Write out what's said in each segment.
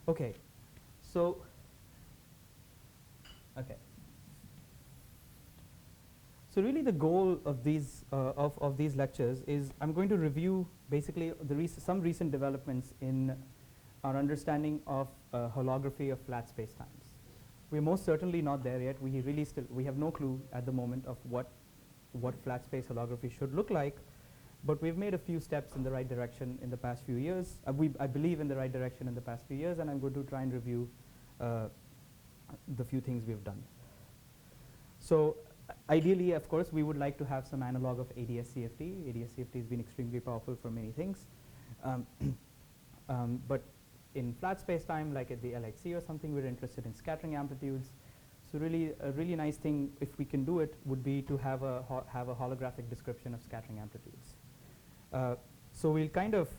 Okay, so, okay. So really the goal of these lectures is I'm going to review basically some recent developments in our understanding of holography of flat spacetimes. We're most certainly not there yet. We have no clue at the moment of what flat space holography should look like, but we've made a few steps in the right direction in the past few years. I believe in the right direction in the past few years, and I'm going to try and review the few things we've done. So ideally, of course, we would like to have some analog of ADS-CFT. ADS-CFT has been extremely powerful for many things. But in flat space-time, like at the LHC or something, we're interested in scattering amplitudes. So really, a really nice thing, if we can do it, would be to have a holographic description of scattering amplitudes. So we'll kind of,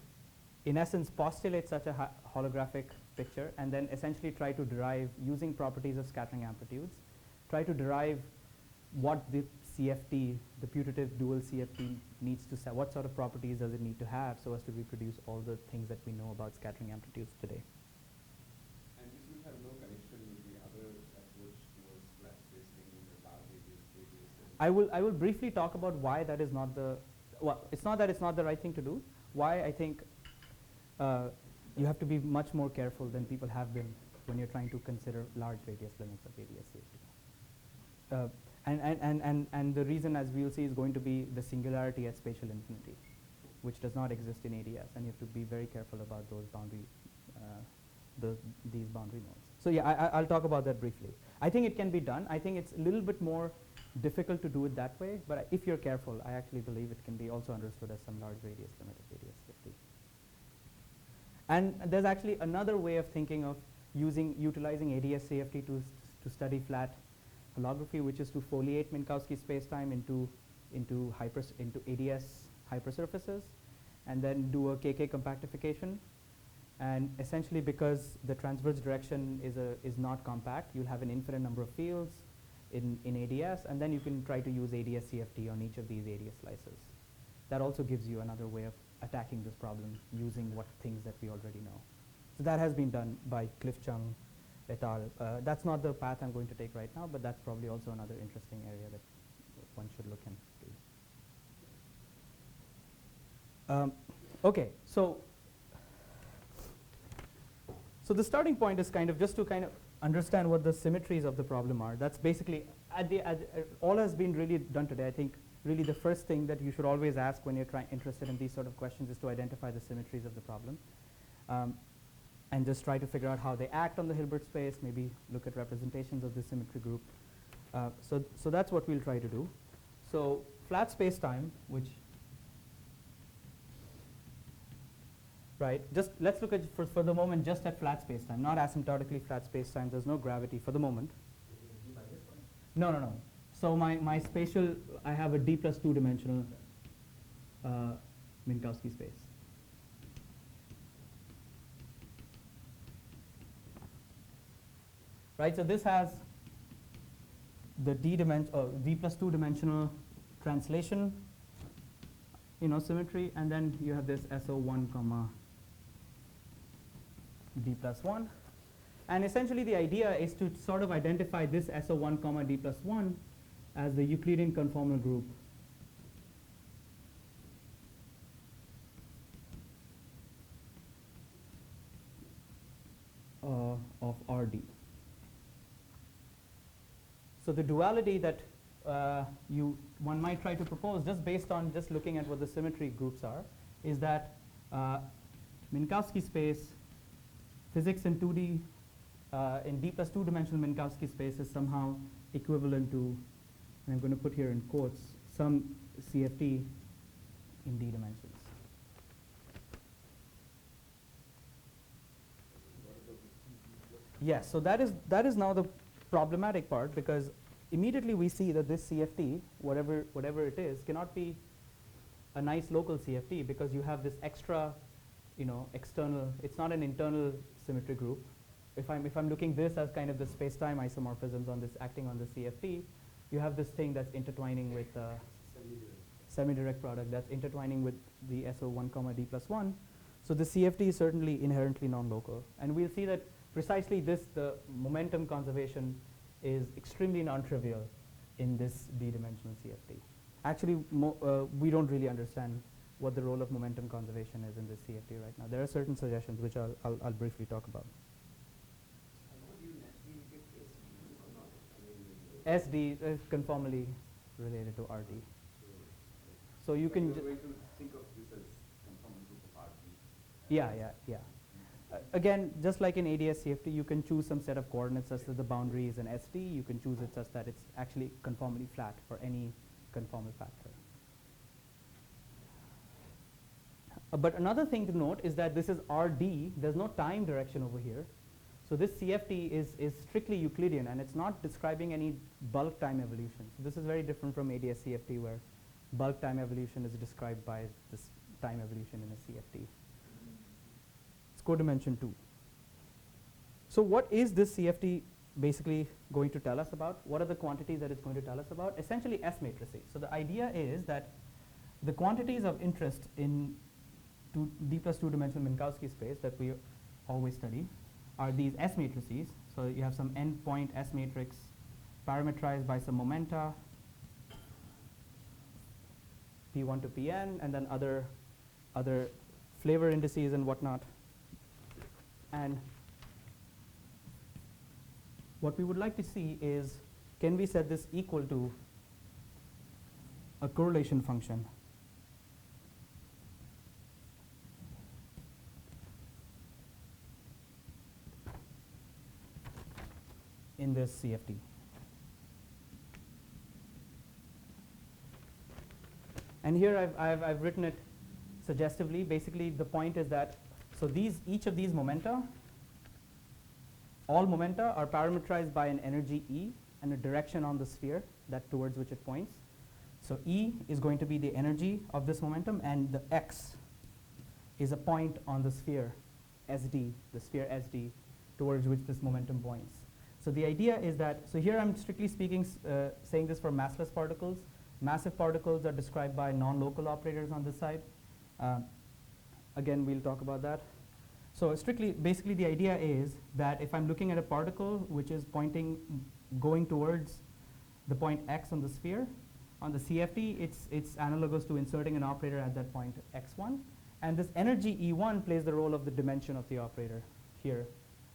in essence, postulate such a holographic picture, and then essentially try to derive, using properties of scattering amplitudes, try to derive what the CFT, the putative dual CFT needs to say, what sort of properties does it need to have so as to reproduce all the things that we know about scattering amplitudes today. And this will have no connection with the other approach towards flat space thinking, the bar radius. I will briefly talk about why that is not the, well, it's not that it's not the right thing to do, why I think you have to be much more careful than people have been when you're trying to consider large radius limits of ADS-CFT. And the reason, as we'll see, is going to be the singularity at spatial infinity, which does not exist in ADS, and you have to be very careful about those boundary, these boundary nodes. So yeah, I'll talk about that briefly. I think it can be done. I think it's a little bit more difficult to do it that way, but if you're careful, I actually believe it can be also understood as some large radius limit of ADS-CFT. And there's actually another way of thinking of utilizing ADS-CFT to study flat holography, which is to foliate Minkowski spacetime into ADS hypersurfaces, and then do a KK compactification. And essentially, because the transverse direction is not compact, you'll have an infinite number of fields in ADS, and then you can try to use ADS-CFT on each of these ADS slices. That also gives you another way of attacking this problem using what things that we already know. So that has been done by Cliff Chung et al. That's not the path I'm going to take right now, but that's probably also another interesting area that one should look into. Okay, so the starting point is kind of just to kind of understand what the symmetries of the problem are. That's basically, all has been really done today. I think really the first thing that you should always ask when you're interested in these sort of questions is to identify the symmetries of the problem. And just try to figure out how they act on the Hilbert space, maybe look at representations of the symmetry group. So that's what we'll try to do. So flat space-time, which, right, just let's look at, for the moment, just at flat space-time, not asymptotically flat space-time. There's no gravity for the moment. No. So my spatial, I have a D plus 2 dimensional Minkowski space. Right, so this has the D plus 2 dimensional translation, symmetry, and then you have this SO1 comma D plus 1. And essentially the idea is to sort of identify this SO1 comma D plus 1 as the Euclidean conformal group of RD. So the duality that one might try to propose, just based on just looking at what the symmetry groups are, is that Minkowski space, physics in 2D, in D plus 2 dimensional Minkowski space is somehow equivalent to, and I'm going to put here in quotes, some CFT in D dimensions. Yes, so that is now the problematic part, because immediately we see that this CFT, whatever it is, cannot be a nice local CFT, because you have this extra, external. It's not an internal symmetry group. If I'm looking this as kind of the space-time isomorphisms on this acting on the CFT, you have this thing that's intertwining with semi-direct product that's intertwining with the SO1 comma D plus 1. So the CFT is certainly inherently non-local. And we'll see that precisely this, the momentum conservation, is extremely non-trivial in this d-dimensional CFT. Actually, we don't really understand what the role of momentum conservation is in this CFT right now. There are certain suggestions which I'll briefly talk about. Do you naturally get SD or not? I mean, SD is conformally related to RT. so So you can. you're going to think of this as conformal group of RT. Yeah. Again, just like in ADS CFT, you can choose some set of coordinates such that the boundary is an SD. You can choose it such that it's actually conformally flat for any conformal factor. But another thing to note is that this is RD. There's no time direction over here. So this CFT is strictly Euclidean, and it's not describing any bulk time evolution. So this is very different from ADS CFT, where bulk time evolution is described by this time evolution in a CFT. It's codimension 2. So what is this CFT basically going to tell us about? What are the quantities that it's going to tell us about? Essentially S matrices. So the idea is that the quantities of interest in d plus 2-dimensional Minkowski space that we always study are these S matrices. So you have some endpoint S matrix parametrized by some momenta, P1 to Pn, and then other flavor indices and whatnot. And what we would like to see is, can we set this equal to a correlation function in this CFT? And here I've written it suggestively. Basically, the point is that each of these momenta, all momenta are parameterized by an energy E and a direction on the sphere that towards which it points. So E is going to be the energy of this momentum, and the X is a point on the sphere SD, the sphere SD, towards which this momentum points. So the idea is that, so here I'm strictly speaking, saying this for massless particles. Massive particles are described by non-local operators on this side. Again, we'll talk about that. So basically the idea is that if I'm looking at a particle which is going towards the point X on the sphere, on the CFT, it's analogous to inserting an operator at that point X1. And this energy E1 plays the role of the dimension of the operator here.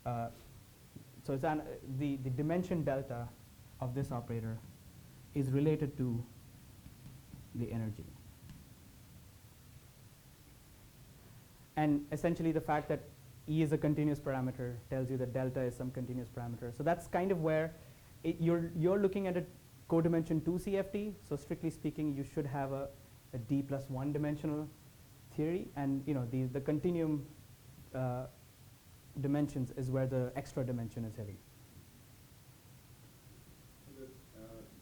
So it's the dimension delta of this operator is related to the energy. And essentially the fact that E is a continuous parameter tells you that delta is some continuous parameter. So that's kind of where you're looking at a codimension 2 CFT. So strictly speaking, you should have a d plus 1 dimensional theory. And the continuum dimensions is where the extra dimension is heavy. So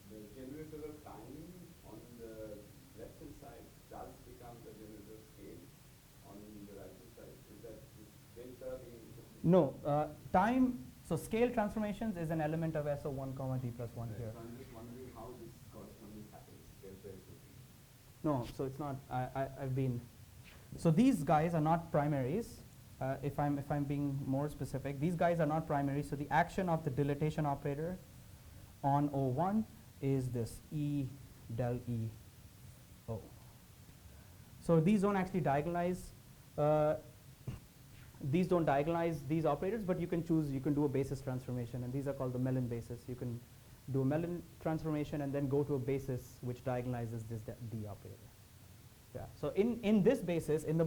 the generator of time on the left-hand side does become the generator of scale on the right-hand side. Is that this delta being? No, time. So scale transformations is an element of SO1 comma d plus 1 here. So I'm just wondering how this correspondence happens. Delta is okay. No, so it's not. I've been. So these guys are not primaries. If I'm being more specific, these guys are not primary. So the action of the dilatation operator on O1 is this E del E O. So these don't actually diagonalize. These don't diagonalize these operators, but you can do a basis transformation, and these are called the Mellin basis. You can do a Mellin transformation and then go to a basis which diagonalizes this D operator. Yeah. So in this basis, in the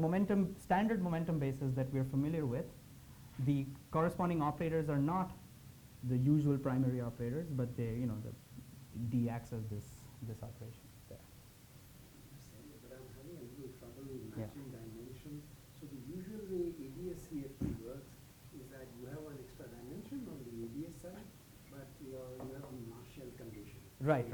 standard momentum basis that we're familiar with, the corresponding operators are not the usual primary operators, but they, the D acts as this operation there. But I'm having a little trouble matching dimensions. So the usual way ADS CFT works is that you have an extra dimension on the ADS side, but you have a Marshall condition. Right.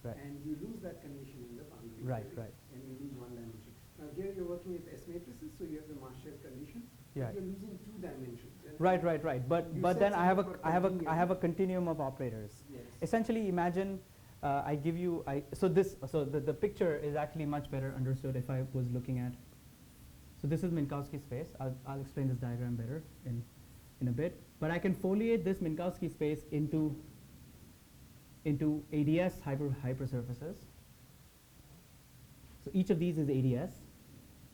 And you lose that condition in the boundary. Right. And you lose one dimension. Now here you're working with S matrices, so you have the Marshall condition. Yeah. But you're losing 2 dimensions. Right. But then I have a continuum of operators. Yes. Essentially, imagine I give you the picture is actually much better understood if I was looking at. So this is Minkowski space. I'll explain this diagram better in a bit. But I can foliate this Minkowski space into ADS hypersurfaces. So each of these is ADS,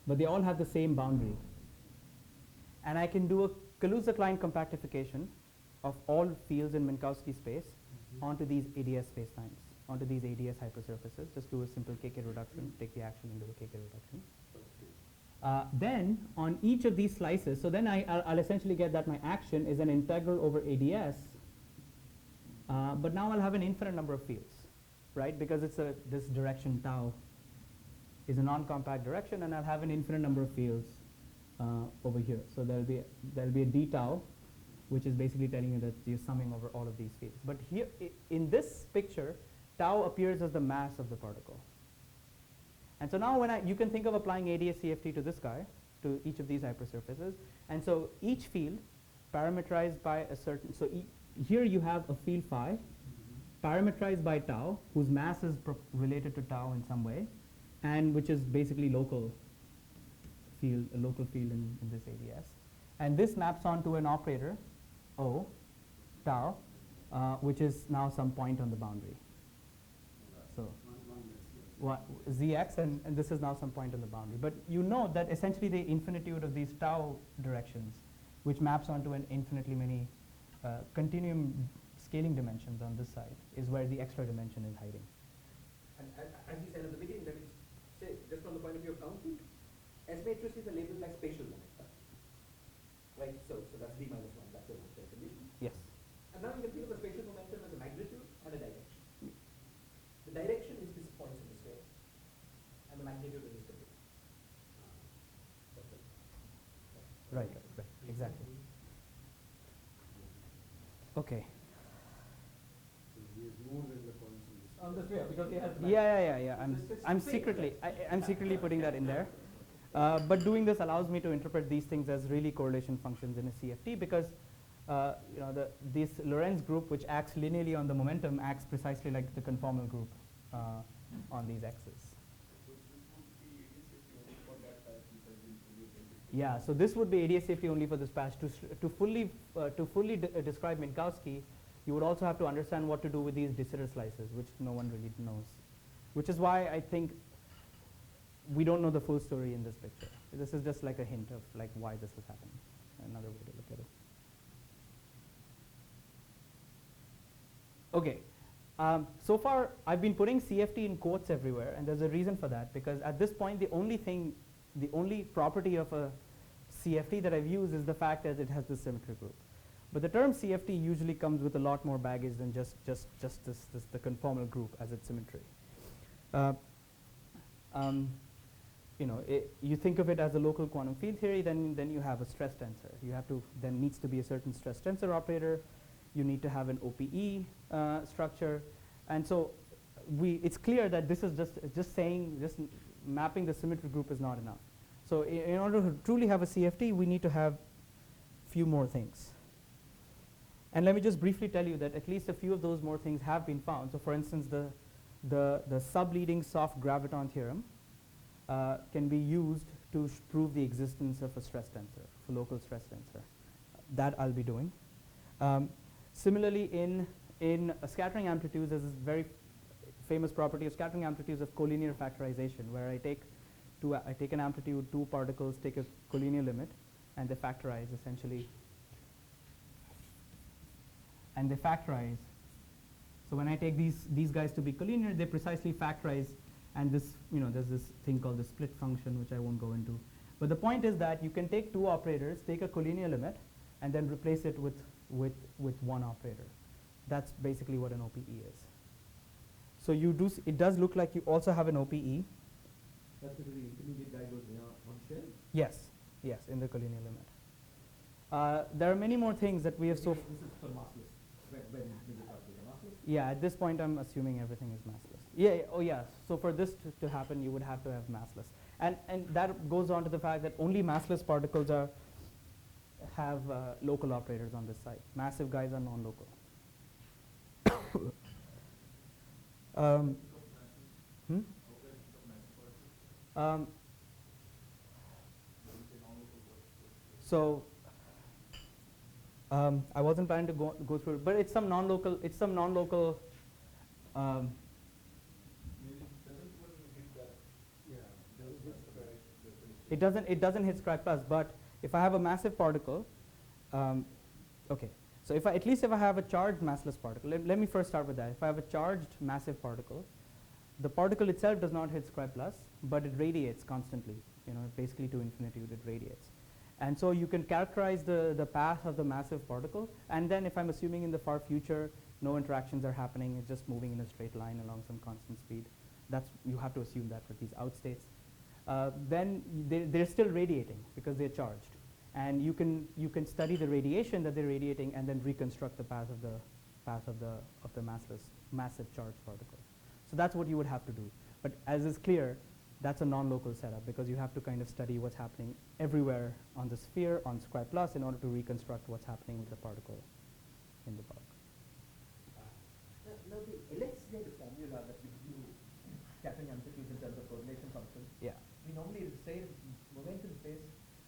but they all have the same boundary. And I can do a Kaluza-Klein compactification of all fields in Minkowski space onto these ADS spacetimes, onto these ADS hypersurfaces. Just do a simple KK reduction, take the action and do a KK reduction. Then on each of these slices, so then I'll essentially get that my action is an integral over ADS, but now I'll have an infinite number of fields, right? Because it's this direction tau is a non-compact direction, and I'll have an infinite number of fields over here. So there'll be a d tau, which is basically telling you that you're summing over all of these fields. But here in this picture, tau appears as the mass of the particle. And so now you can think of applying ADS CFT to this guy, to each of these hypersurfaces. And so each field parameterized by a certain, so here you have a field phi parameterized by tau, whose mass is related to tau in some way, and which is basically a local field in this ADS. And this maps onto an operator, O, tau, which is now some point on the boundary. So Zx, and this is now some point on the boundary. But you know that essentially the infinitude of these tau directions, which maps onto an infinitely many continuum scaling dimensions on this side, is where the extra dimension is hiding. And as you said at the beginning, let me say, just from the point of view of counting, S matrices are labeled like spatial limits. Right? So that's d minus 1, that's your Maxwell condition. Yes. And now you can think of a spatial momentum as a magnitude and a direction. The direction is these points in the sphere, and the magnitude is this continuum. Right, exactly. Okay. So he has more than the points in this. On the sphere, because they have. Yeah. I'm secretly putting that in there. But doing this allows me to interpret these things as really correlation functions in a CFT, because this Lorentz group, which acts linearly on the momentum, acts precisely like the conformal group on these x's. Yeah, so this would be ADS safety only for this patch. To fully describe Minkowski, you would also have to understand what to do with these de Sitter slices, which no one really knows. Which is why I think we don't know the full story in this picture. This is just like a hint of like why this is happening. Another way to look at it. Okay. So far, I've been putting CFT in quotes everywhere, and there's a reason for that, because at this point, the only property of a CFT that I've used is the fact that it has this symmetry group. But the term CFT usually comes with a lot more baggage than just the conformal group as its symmetry. You think of it as a local quantum field theory, then you have a stress tensor. Then needs to be a certain stress tensor operator. You need to have an OPE structure, and so it's clear that this is just mapping the symmetry group is not enough. So in order to truly have a CFT, we need to have few more things. And let me just briefly tell you that at least a few of those more things have been found. So for instance, the subleading soft graviton theorem can be used to prove the existence of a stress tensor, of a local stress tensor. That I'll be doing. Similarly, in scattering amplitudes, there's this very famous property of scattering amplitudes of collinear factorization, where I take an amplitude, two particles, take a collinear limit, and they factorize essentially. And they factorize. So when I take these guys to be collinear, they precisely factorize. And there's this thing called the split function, which I won't go into. But the point is that you can take two operators, take a collinear limit, and then replace it with one operator. That's basically what an OPE is. So it does look like you also have an OPE. That's because the intermediate guy goes on shell? Yes, in the collinear limit. There are many more things that we have so. This is for massless. When you calculate massless? Yeah, at this point I'm assuming everything is massless. Yeah. So for this to happen, you would have to have massless, and that goes on to the fact that only massless particles have local operators on this side. Massive guys are non-local. So I wasn't planning to go through it, but it's some non-local. It's some non-local. Um, Yeah, doesn't hit square. it doesn't hit Scratch Plus, but if I have a massive particle, okay. So if I, at least if I have a charged massless particle, let me first start with that. If I have a charged massive particle, the particle itself does not hit Scratch Plus, but it radiates constantly. You know, basically to infinitude it radiates. And so you can characterize the path of the massive particle, and then if I'm assuming in the far future no interactions are happening, it's just moving in a straight line along some constant speed. That's, you have to assume that for these out states. Then they're still radiating because they're charged. And you can study the radiation that they're radiating and then reconstruct the path of the massless massive charged particle. So that's what you would have to do. But as is clear, that's a non-local setup because you have to kind of study what's happening everywhere on the sphere on Scratch Plus in order to reconstruct what's happening with the particle in the bulk. Now the LHZ formula that gives you scattering amplitudes in terms of correlation function. Yeah. We normally say momentum space,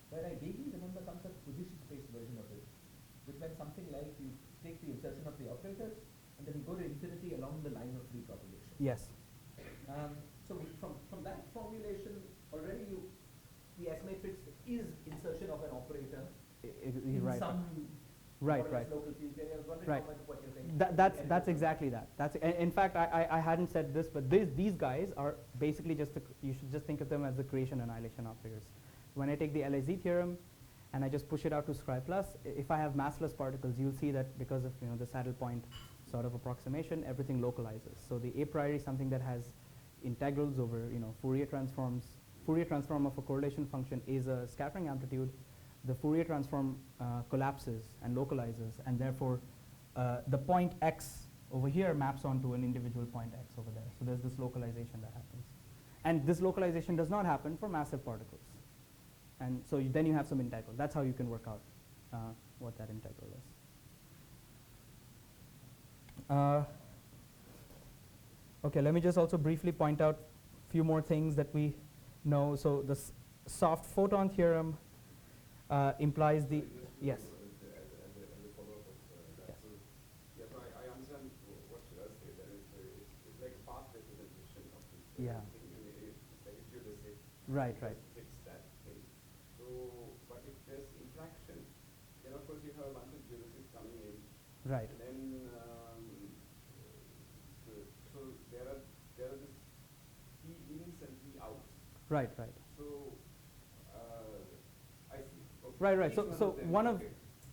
where I vaguely remember some sort of position space version of it, which meant something like you take the insertion of the operators and then you go to infinity along the line of free propagation. Yes. So from that formulation already the S matrix is insertion of an operator in Right. some Right. more or less local field theory. I was wondering Right. how much of what you're saying. That's exactly that. In fact, I hadn't said this, but these guys are basically just you should just think of them as the creation annihilation operators. When I take the LAZ theorem and I just push it out to Scri plus, if I have massless particles, you'll see that because of the saddle point sort of approximation, everything localizes. So the a priori is something that has integrals over Fourier transforms. Fourier transform of a correlation function is a scattering amplitude. The Fourier transform collapses and localizes, and therefore the point x over here maps onto an individual point x over there. So there's this localization that happens. And this localization does not happen for massive particles. And so then you have some integral. That's how you can work out what that integral is. Okay, let me just also briefly point out a few more things that we know. So the soft photon theorem implies the, yes. As a follow-up of that. Yes. So, yeah, so I understand what Shiraz said. That is, it's like a path representation of this Yeah. thing. And it's like a geodesic. Right. Fix that thing. So, but if there's interaction, then of course you have a bunch of geodesics coming in. Right. And then, so there are this P ins and P outs. Right. So, I see. Okay. Right. Each So them- one of okay.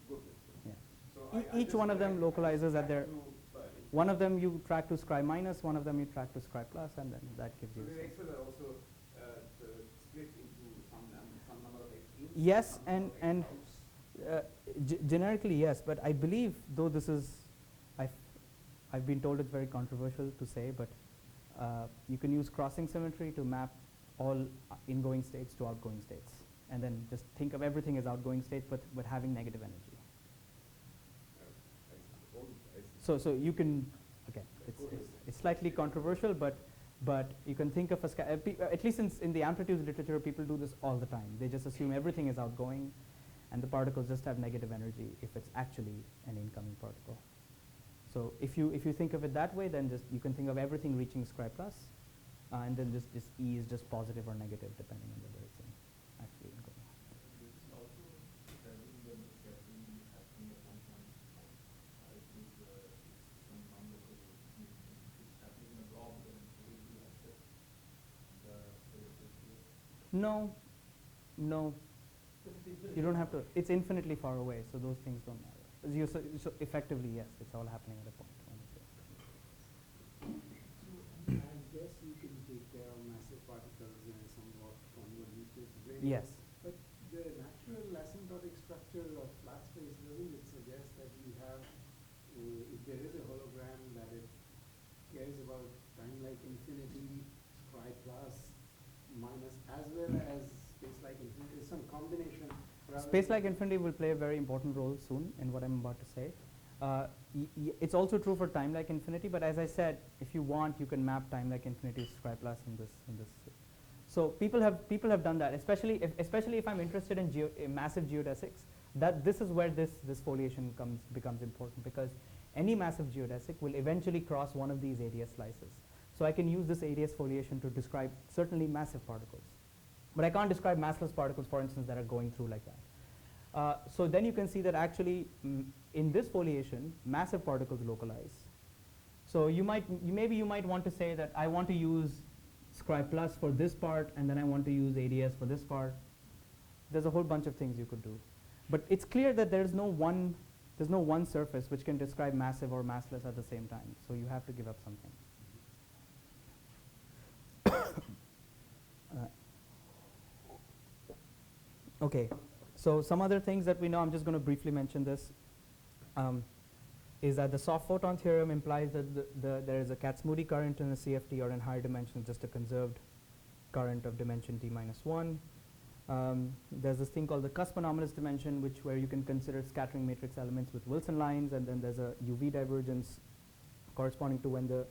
Good. yeah. So Each one of them localizes at their. Sorry. One of them you track to Scri minus, one of them you track to Scri plus, and then that gives So you. the some- X's are also split into some number of X ins, Yes, some number of and X outs. generically yes, but I believe, though this is, I've been told it's very controversial to say, but you can use crossing symmetry to map all ingoing states to outgoing states, and then just think of everything as outgoing states, but having negative energy. I see. So you can, again, it's slightly controversial, but you can think of at least in the amplitudes literature, people do this all the time. They just assume everything is outgoing, and the particles just have negative energy if it's actually an incoming particle. So if you think of it that way, then just you can think of everything reaching Scri plus, and then just E is just positive or negative depending on whether it's actually incoming. This is also present when the scattering is happening at one point. I think some non-local it's happening in a blob and it will be offset the sphere. No. You don't have to. It's infinitely far away, so those things don't matter. So effectively, yes, it's all happening at a point. So I guess you can take care of massive particles in a somewhat convoluted way. Yes. But the natural asymptotic structure of flat space, doesn't it suggest that you have, if there is a hologram, that it cares about time like infinity, Scri plus, minus, as well as space like infinity, some combination. Space like infinity will play a very important role soon in what I'm about to say. It's also true for time like infinity, but as I said, if you want, you can map time like infinity to Scri plus in this. So people have done that, especially if I'm interested in massive geodesics. That this is where this foliation becomes important, because any massive geodesic will eventually cross one of these ADS slices. So I can use this ADS foliation to describe certainly massive particles, but I can't describe massless particles, for instance, that are going through like that. So then you can see that actually in this foliation, massive particles localize. So maybe you might want to say that I want to use Scry plus for this part, and then I want to use ADS for this part. There's a whole bunch of things you could do. But it's clear that there's no one surface which can describe massive or massless at the same time. So you have to give up something. Okay, so some other things that we know, I'm just going to briefly mention this, is that the soft photon theorem implies that there is a Katz-Moody current in a CFT, or in higher dimensions, just a conserved current of dimension t minus 1. There's this thing called the cusp anomalous dimension, where you can consider scattering matrix elements with Wilson lines, and then there's a UV divergence corresponding to when the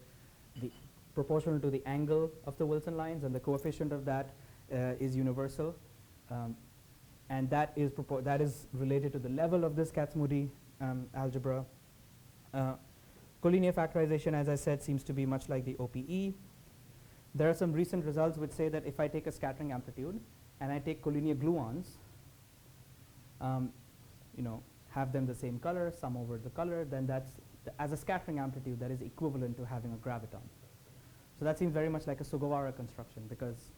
proportional to the angle of the Wilson lines, and the coefficient of that is universal, and that is related to the level of this Katz-Moody algebra. Collinear factorization, as I said, seems to be much like the OPE. There are some recent results which say that if I take a scattering amplitude and I take collinear gluons, have them the same color, sum over the color, then that's, as a scattering amplitude, that is equivalent to having a graviton. So that seems very much like a Sugawara construction, because,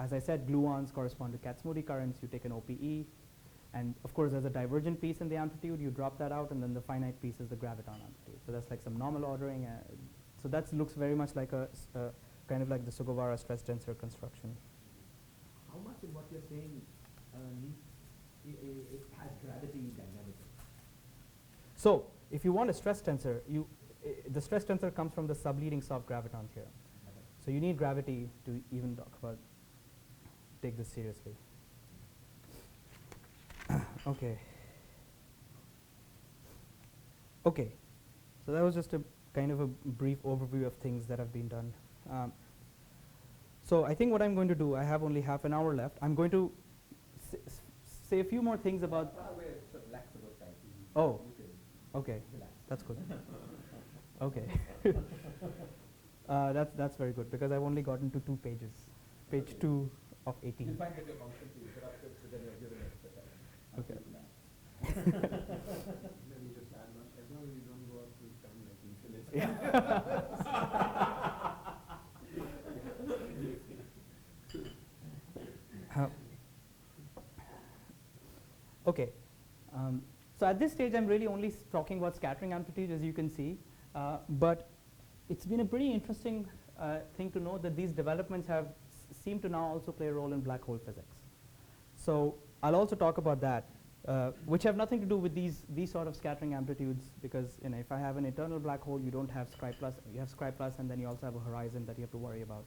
as I said, gluons correspond to Katz-Moody currents. You take an OPE, and of course there's a divergent piece in the amplitude. You drop that out, and then the finite piece is the graviton amplitude. So that's like some normal ordering. So that looks very much like kind of like the Sugawara stress tensor construction. How much in what you're saying it has gravity dynamism? So if you want a stress tensor, the stress tensor comes from the subleading soft graviton theorem. Okay. So you need gravity to even take this seriously. Okay. Okay. So that was just a kind of a brief overview of things that have been done. So I think what I'm going to do, I have only half an hour left. I'm going to say a few more things about. Relax about time. Oh. You can Okay. relax. That's good. Okay. That's very good, because I've only gotten to 2 pages. Page 2 of 18. You'll find that you're constantly interrupted, so then you're given extra time. Okay. Let me just add much, as long as you don't go up to time like infinite. Okay. So at this stage, I'm really only talking about scattering amplitude, as you can see. But it's been a pretty interesting thing to know that these developments seem to now also play a role in black hole physics. So I'll also talk about that, which have nothing to do with these sort of scattering amplitudes, because if I have an eternal black hole, you don't have Scry plus. You have Scry plus, and then you also have a horizon that you have to worry about.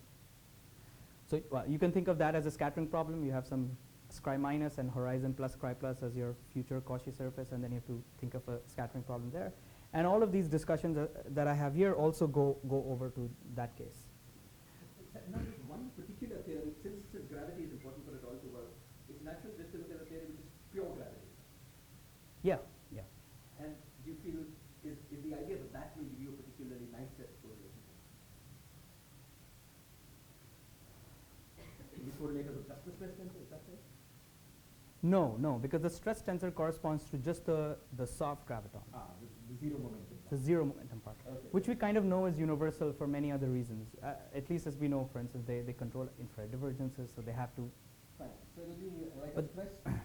So you can think of that as a scattering problem. You have some Scry minus and horizon plus Scry plus as your future Cauchy surface, and then you have to think of a scattering problem there. And all of these discussions that I have here also go over to that case. Now, one particular theory, since gravity is important for it all to work, it's natural just to look at a theory which is pure gravity. Yeah, yeah. And do you feel, is the idea that will give you a particularly nice set of correlations? These correlators of just the stress tensor, is that right? No, because the stress tensor corresponds to just the soft graviton. The zero momentum. The zero momentum part, Okay. which we kind of know is universal for many other reasons. At least as we know, for instance, they control infrared divergences, so they have to. Fine. So it will be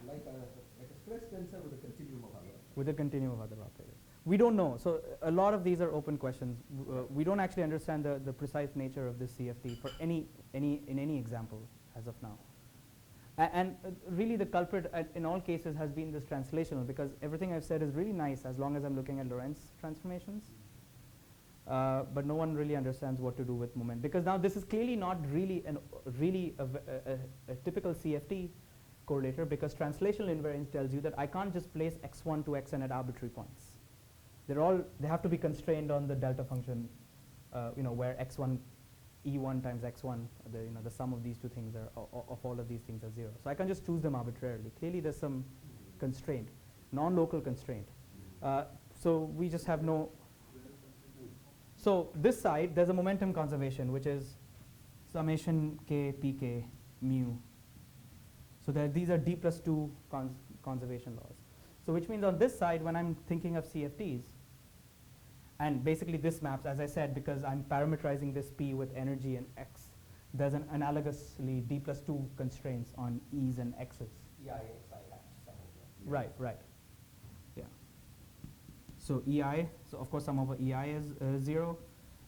like a stress tensor with a continuum of other. With a continuum of other operators. We don't know. So a lot of these are open questions. We don't actually understand the precise nature of this CFT for in any example as of now. And really the culprit in all cases has been this translational, because everything I've said is really nice as long as I'm looking at Lorentz transformations. But no one really understands what to do with moment, because now this is clearly not really a typical CFT correlator, because translational invariance tells you that I can't just place x1 to xn at arbitrary points. They have to be constrained on the delta function, where x1 E1 times X1, the sum of these two things of all of these things are 0. So I can just choose them arbitrarily. Clearly there's some constraint, non-local constraint. So we just have no. So this side, there's a momentum conservation, which is summation k pk mu. So these are d plus 2 conservation laws. So which means on this side, when I'm thinking of CFTs, and basically this maps, as I said, because I'm parameterizing this p with energy and x, there's an analogously d plus 2 constraints on e's and x's. EI, XI hat, sum over. Right, right. Yeah. So EI, so of course sum over EI is 0,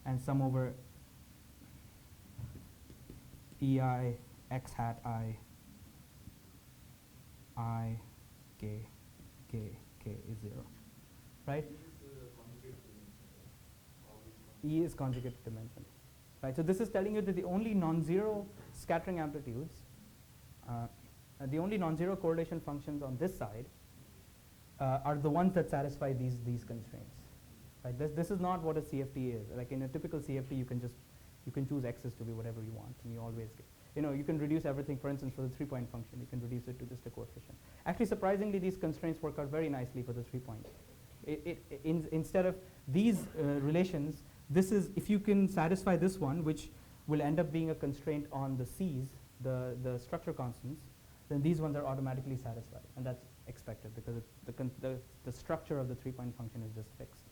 and sum over EI x hat I k is 0, right? E is conjugate dimension, right? So this is telling you that the only non-zero scattering amplitudes, the only non-zero correlation functions on this side are the ones that satisfy these constraints, right? This is not what a CFT is. Like in a typical CFT, you can choose x's to be whatever you want, and you always get. You can reduce everything. For instance, for the 3-point function, you can reduce it to just a coefficient. Actually, surprisingly, these constraints work out very nicely for the 3-point. Instead of these relations, this is, if you can satisfy this one, which will end up being a constraint on the C's, the structure constants, then these ones are automatically satisfied, and that's expected because the structure of the 3-point function is just fixed.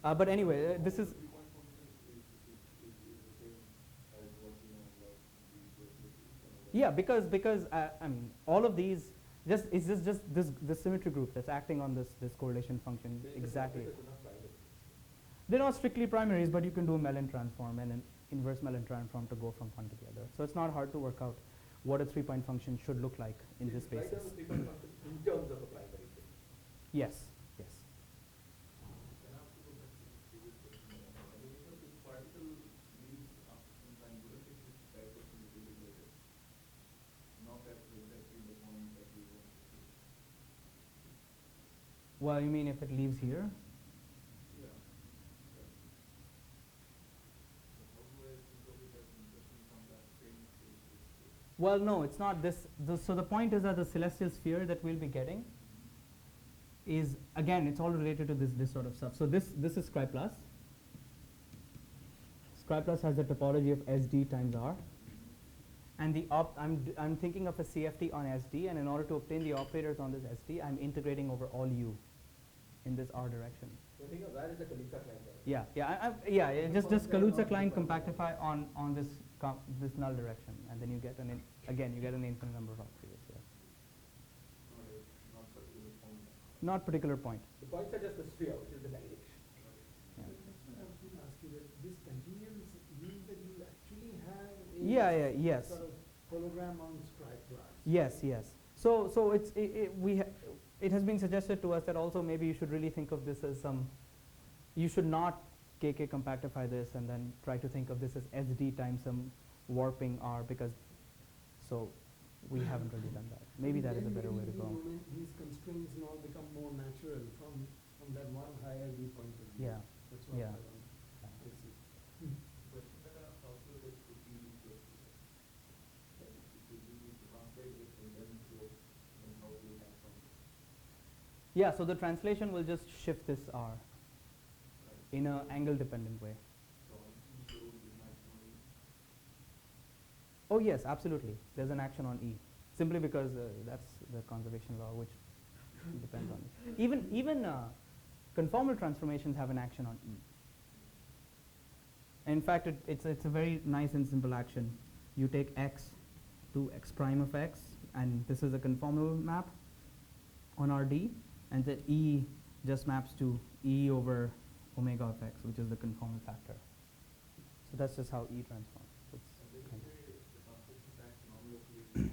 But anyway, this is. Yeah, because I mean all of these it's just this symmetry group that's acting on this correlation function exactly. They're not strictly primaries, but you can do a Mellin transform and an inverse Mellin transform to go from one to the other. So it's not hard to work out what a 3-point function should look like in this basis. In terms of a primary thing. Yes, yes. Can I ask you a previous question? I mean, if this particle leaves after some time, wouldn't it be directly integrated? Not at exactly the point that we want to see. Well, you mean if it leaves here? Yeah. So how do I think of it as interesting from that same state to state? Well, no, it's not this. So the point is that the celestial sphere that we'll be getting is, again, it's all related to this sort of stuff. So this is Scri plus. Scri plus has the topology of SD times R. And I'm thinking of a CFT on SD, and in order to obtain the operators on this SD, I'm integrating over all U in this R direction. So think of that as a Kaluza-Klein. Yeah. Just Kaluza-Klein compactify on this null direction, and then you get an infinite number of operators here. Not particular point. Not particular point. The points are just the sphere, which is the direction. Yeah. That's what I was going to ask you, that this continuance means that you actually have a Yes. sort of hologram on Scri plus. Yes. So it has been suggested to us that also maybe you should really think of this as you should not KK compactify this and then try to think of this as SD times some warping R, because so we haven't really done that. Maybe that is a better way to go. These constraints and all become more natural from that one higher view point of view. Yeah. That's what Yeah. I want. I see. Question that I asked also relates to E plus two. If you need to translate this and then flow, then how do you transform this? Yeah, so the translation will just shift this R Right. in an angle-dependent way. So on E, there would be an action on E. Oh yes, absolutely. There's an action on E, simply because that's the conservation law, which depends on it. Even conformal transformations have an action on E. In fact, it's a very nice and simple action. You take x to x prime of x, and this is a conformal map on RD, and that E just maps to E over omega of x, which is the conformal factor. So that's just how E transforms. It's And then kind you of say the transformations act non-locally.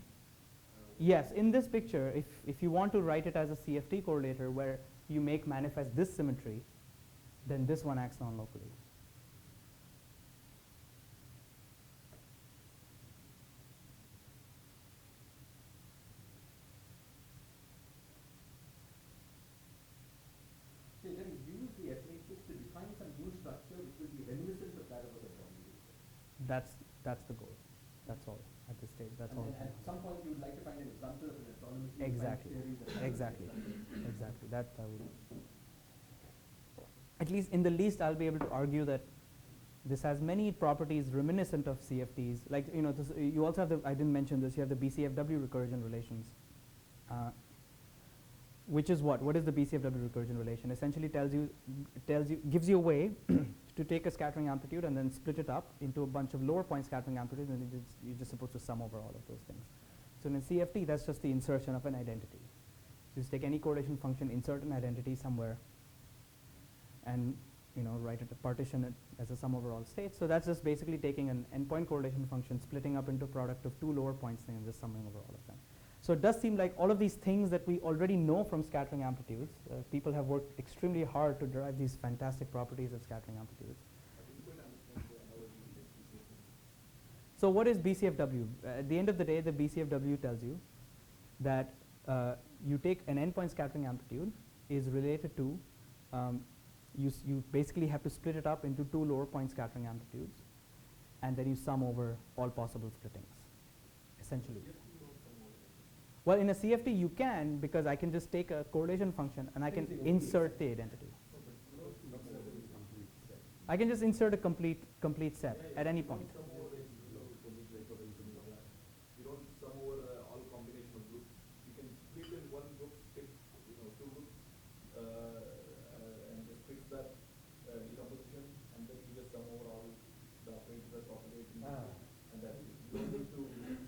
yes, in this picture, if you want to write it as a CFT correlator where you make manifest this symmetry, then this one acts non-locally. So then you use the matrix to define some new structure which will be reminiscent of that of a conformal. That's the goal. That's all at this stage. That's all. And at some point you would like to find an example of an autonomously Exactly. defined theory that Exactly. Exactly. That I would. At least in the least, I'll be able to argue that this has many properties reminiscent of CFTs. Like, you know, this, you also have the, I didn't mention this, you have the BCFW recursion relations, which is what? What is the BCFW recursion relation? Essentially gives you a way to take a scattering amplitude and then split it up into a bunch of lower point scattering amplitudes, and you're just supposed to sum over all of those things. So in a CFT, that's just the insertion of an identity. So you just take any correlation function, insert an identity somewhere, and write it, partition it as a sum over all states. So that's just basically taking an endpoint correlation function, splitting up into a product of two lower points and just summing over all of them. So it does seem like all of these things that we already know from scattering amplitudes, people have worked extremely hard to derive these fantastic properties of scattering amplitudes. I didn't quite understand the analogy with BCFW. So what is BCFW? At the end of the day, the BCFW tells you that you take an endpoint scattering amplitude is related to you basically have to split it up into two lower point scattering amplitudes, and then you sum over all possible splittings, essentially. Well, in a CFT you can, because I can just take a correlation function and I can insert the identity. I can just insert a complete set at any point. You don't sum over all combination of groups. You can split in one group, take two groups, and just fix that decomposition, and then you just sum over all the operators that propagate, and that's it. You don't need to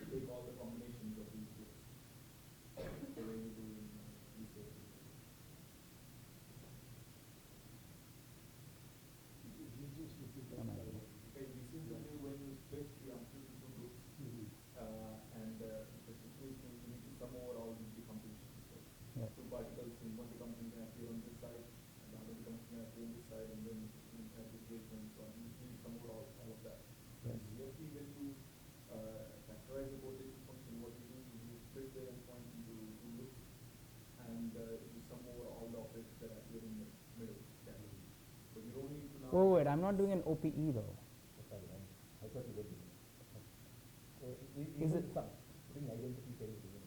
take all the combinations of these groups the way you do in BCFW. Okay, BCFW, when you split the amplitude into groups, and the situation is you need to sum over all these decompositions. So Yeah. two particles in one decomposition can appear on this side, and the other decomposition can appear on this side, and then you have this wavelength. So you need to sum over all of that. Yes. In CFT, when you factorize the correlation function, what you do is you split the endpoint into two groups, and you sum over all the operators that appear in the middle category. But you don't need to now. Oh wait, I'm not doing an OPE though. Sorry, I thought you were doing it. So Is it some putting identity pairs together?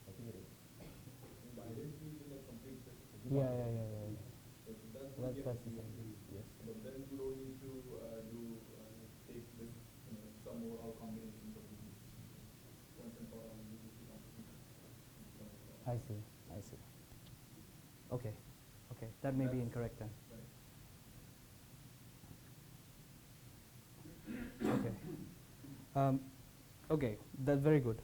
I think it is. The identity is in a complete set. Yeah. So that's That's the CFT. same. Yes. But then you don't need to take this, sum over all combinations of these groups. Once and for all, you just do sum over all. I see. Okay. That may be incorrect then. Right. Okay. Okay, that's very good.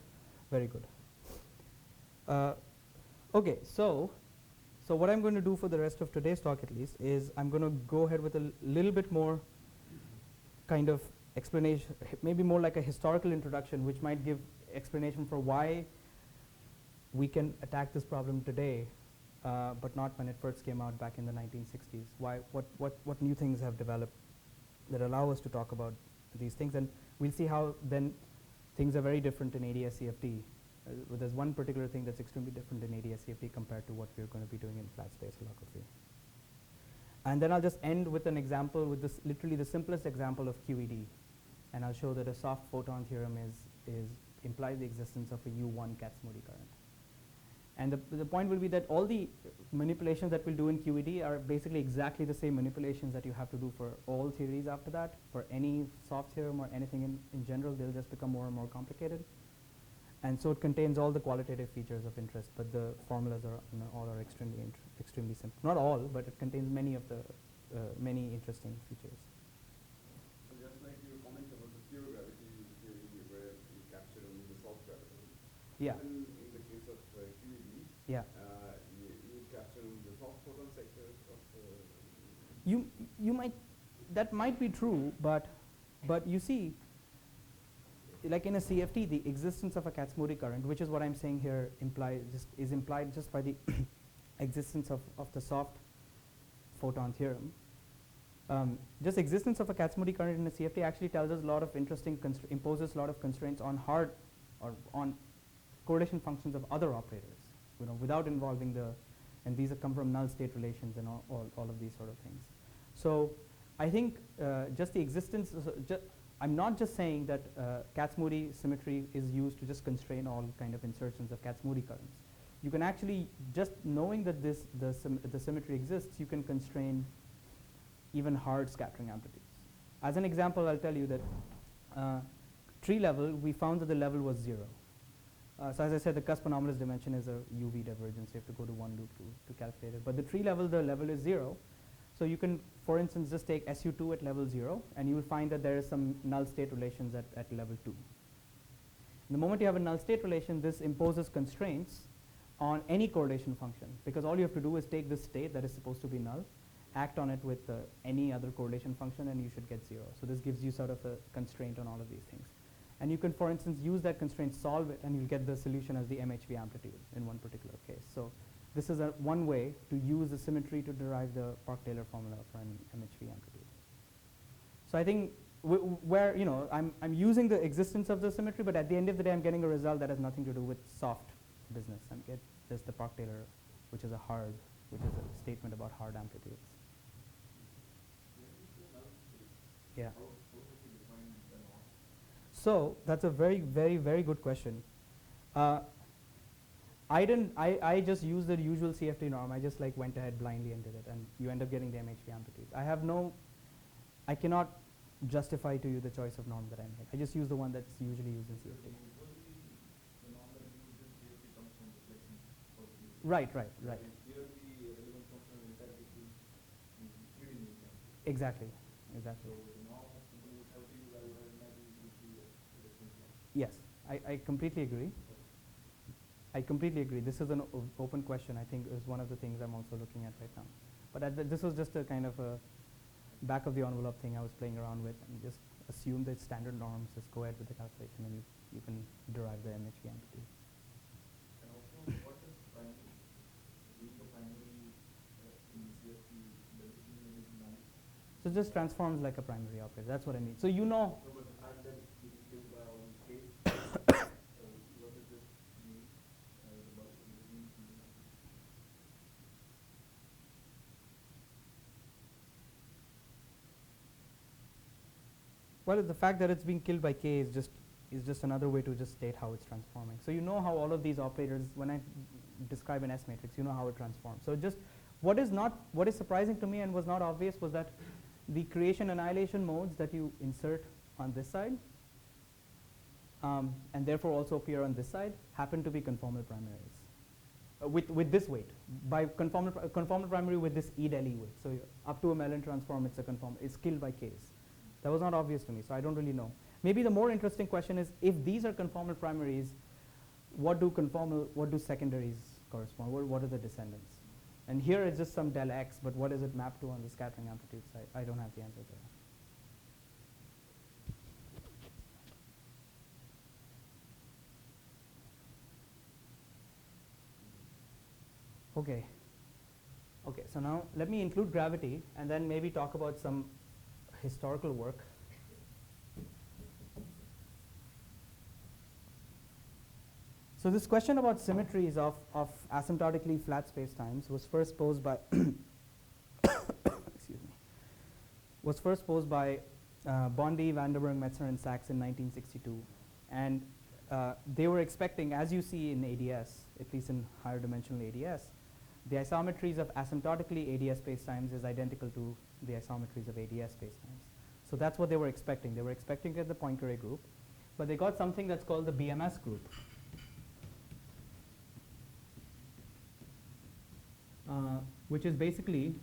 Okay, so what I'm going to do for the rest of today's talk at least is I'm going to go ahead with a little bit more kind of explanation, maybe more like a historical introduction, which might give explanation for why we can attack this problem today, but not when it first came out back in the 1960s. What new things have developed that allow us to talk about these things, and we'll see how then things are very different in ADS-CFT. There's one particular thing that's extremely different in ADS-CFT compared to what we're going to be doing in flat space holography. And then I'll just end with an example with this, literally the simplest example of QED, and I'll show that a soft photon theorem implies the existence of a U1 Kac-Moody current. And the point will be that all the manipulations that we'll do in QED are basically exactly the same manipulations that you have to do for all theories after that. For any soft theorem or anything in general, they'll just become more and more complicated. And so it contains all the qualitative features of interest, but the formulas all are extremely simple. Not all, but it contains many of the many interesting features. So just like your comment about the pure gravity theory where you capture only the soft gravity. Yeah. Even in the case of QED, Yeah. you capture only the soft photon sectors of. You might, that might be true, but you see, like in a CFT, the existence of a Kac-Moody current, which is what I'm saying here, is implied just by the existence of the soft photon theorem. Just existence of a Kac-Moody current in a CFT actually tells us a lot of interesting, imposes a lot of constraints on hard or on correlation functions of other operators, without involving and these come from null state relations and all of these sort of things. So I think just the existence, I'm not just saying that Kac-Moody symmetry is used to just constrain all kind of insertions of Kac-Moody currents. You can actually, just knowing that the symmetry exists, you can constrain even hard scattering amplitudes. As an example, I'll tell you that tree level, we found that the level was 0. So as I said, the cusp anomalous dimension is a UV divergence. You have to go to one loop to calculate it. But the tree level, the level is 0. So you can, for instance, just take SU2 at level 0, and you will find that there is some null state relations at level 2. And the moment you have a null state relation, this imposes constraints on any correlation function, because all you have to do is take this state that is supposed to be null, act on it with any other correlation function, and you should get 0. So this gives you sort of a constraint on all of these things. And you can, for instance, use that constraint, solve it, and you'll get the solution as the MHV amplitude in one particular case. So this is one way to use the symmetry to derive the Park-Taylor formula for an MHV amplitude. So I think where, you know, I'm using the existence of the symmetry, but at the end of the day, I'm getting a result that has nothing to do with soft business. I'm get just the Park-Taylor, which is a statement about hard amplitudes. Yeah. So that's a very, very, very good question. I just used the usual CFT norm. I just like went ahead blindly and did it, and you end up getting the MHV amplitude. I cannot justify to you the choice of norm that I made. I just use the one that's usually used in CFT. The norm that you use in CFT comes from reflection. Right. Here the relevant function of interactive is 3D medium. Exactly. So the norm somebody would have to use, I would have imagined it would be a different norm. Yes, I completely agree. I completely agree. This is an open question. I think is one of the things I'm also looking at right now. But this was just a kind of a back of the envelope thing I was playing around with, and just assume that standard norms, just go ahead with the calculation, and you can derive the MHV amplitude. And also, what is primary? Being a primary in CFT, does it mean anything nice? So it just transforms like a primary operator. That's what I mean. So you know. No, but the fact that it's being killed by all these cases, what does this mean? The bulk of it means something like this. Well, the fact that it's being killed by k is just another way to just state how it's transforming. So you know how all of these operators, when I describe an S matrix, you know how it transforms. So just what is surprising to me and was not obvious was that the creation annihilation modes that you insert on this side and therefore also appear on this side happen to be conformal primaries with this weight. By conformal primary with this E del E weight. So up to a Mellin transform, it's killed by k's. That was not obvious to me, so I don't really know. Maybe the more interesting question is, if these are conformal primaries, what do secondaries correspond? What are the descendants? And here is just some del x, but what is it mapped to on the scattering amplitude side? I don't have the answer there. Okay, so now let me include gravity and then maybe talk about some historical work. So this question about symmetries of asymptotically flat spacetimes was first posed by Bondi, Vanderburg, Metzner, and Sachs in 1962, and they were expecting, as you see in ADS, at least in higher dimensional ADS, the isometries of asymptotically ADS spacetimes is identical to the isometries of ADS spacetimes. So that's what they were expecting. They were expecting at the Poincare group, but they got something that's called the BMS group. Which is basically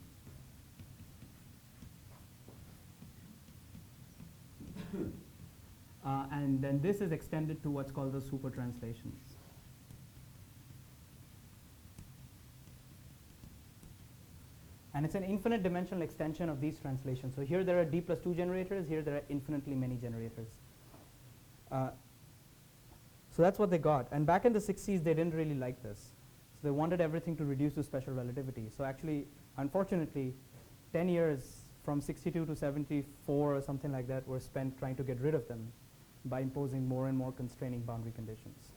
and then this is extended to what's called the super translations. And it's an infinite dimensional extension of these translations. So here there are D+2 generators, here there are infinitely many generators. So that's what they got. And back in the 60s, they didn't really like this. So they wanted everything to reduce to special relativity. So actually, unfortunately, 10 years from 62 to 74 or something like that were spent trying to get rid of them by imposing more and more constraining boundary conditions.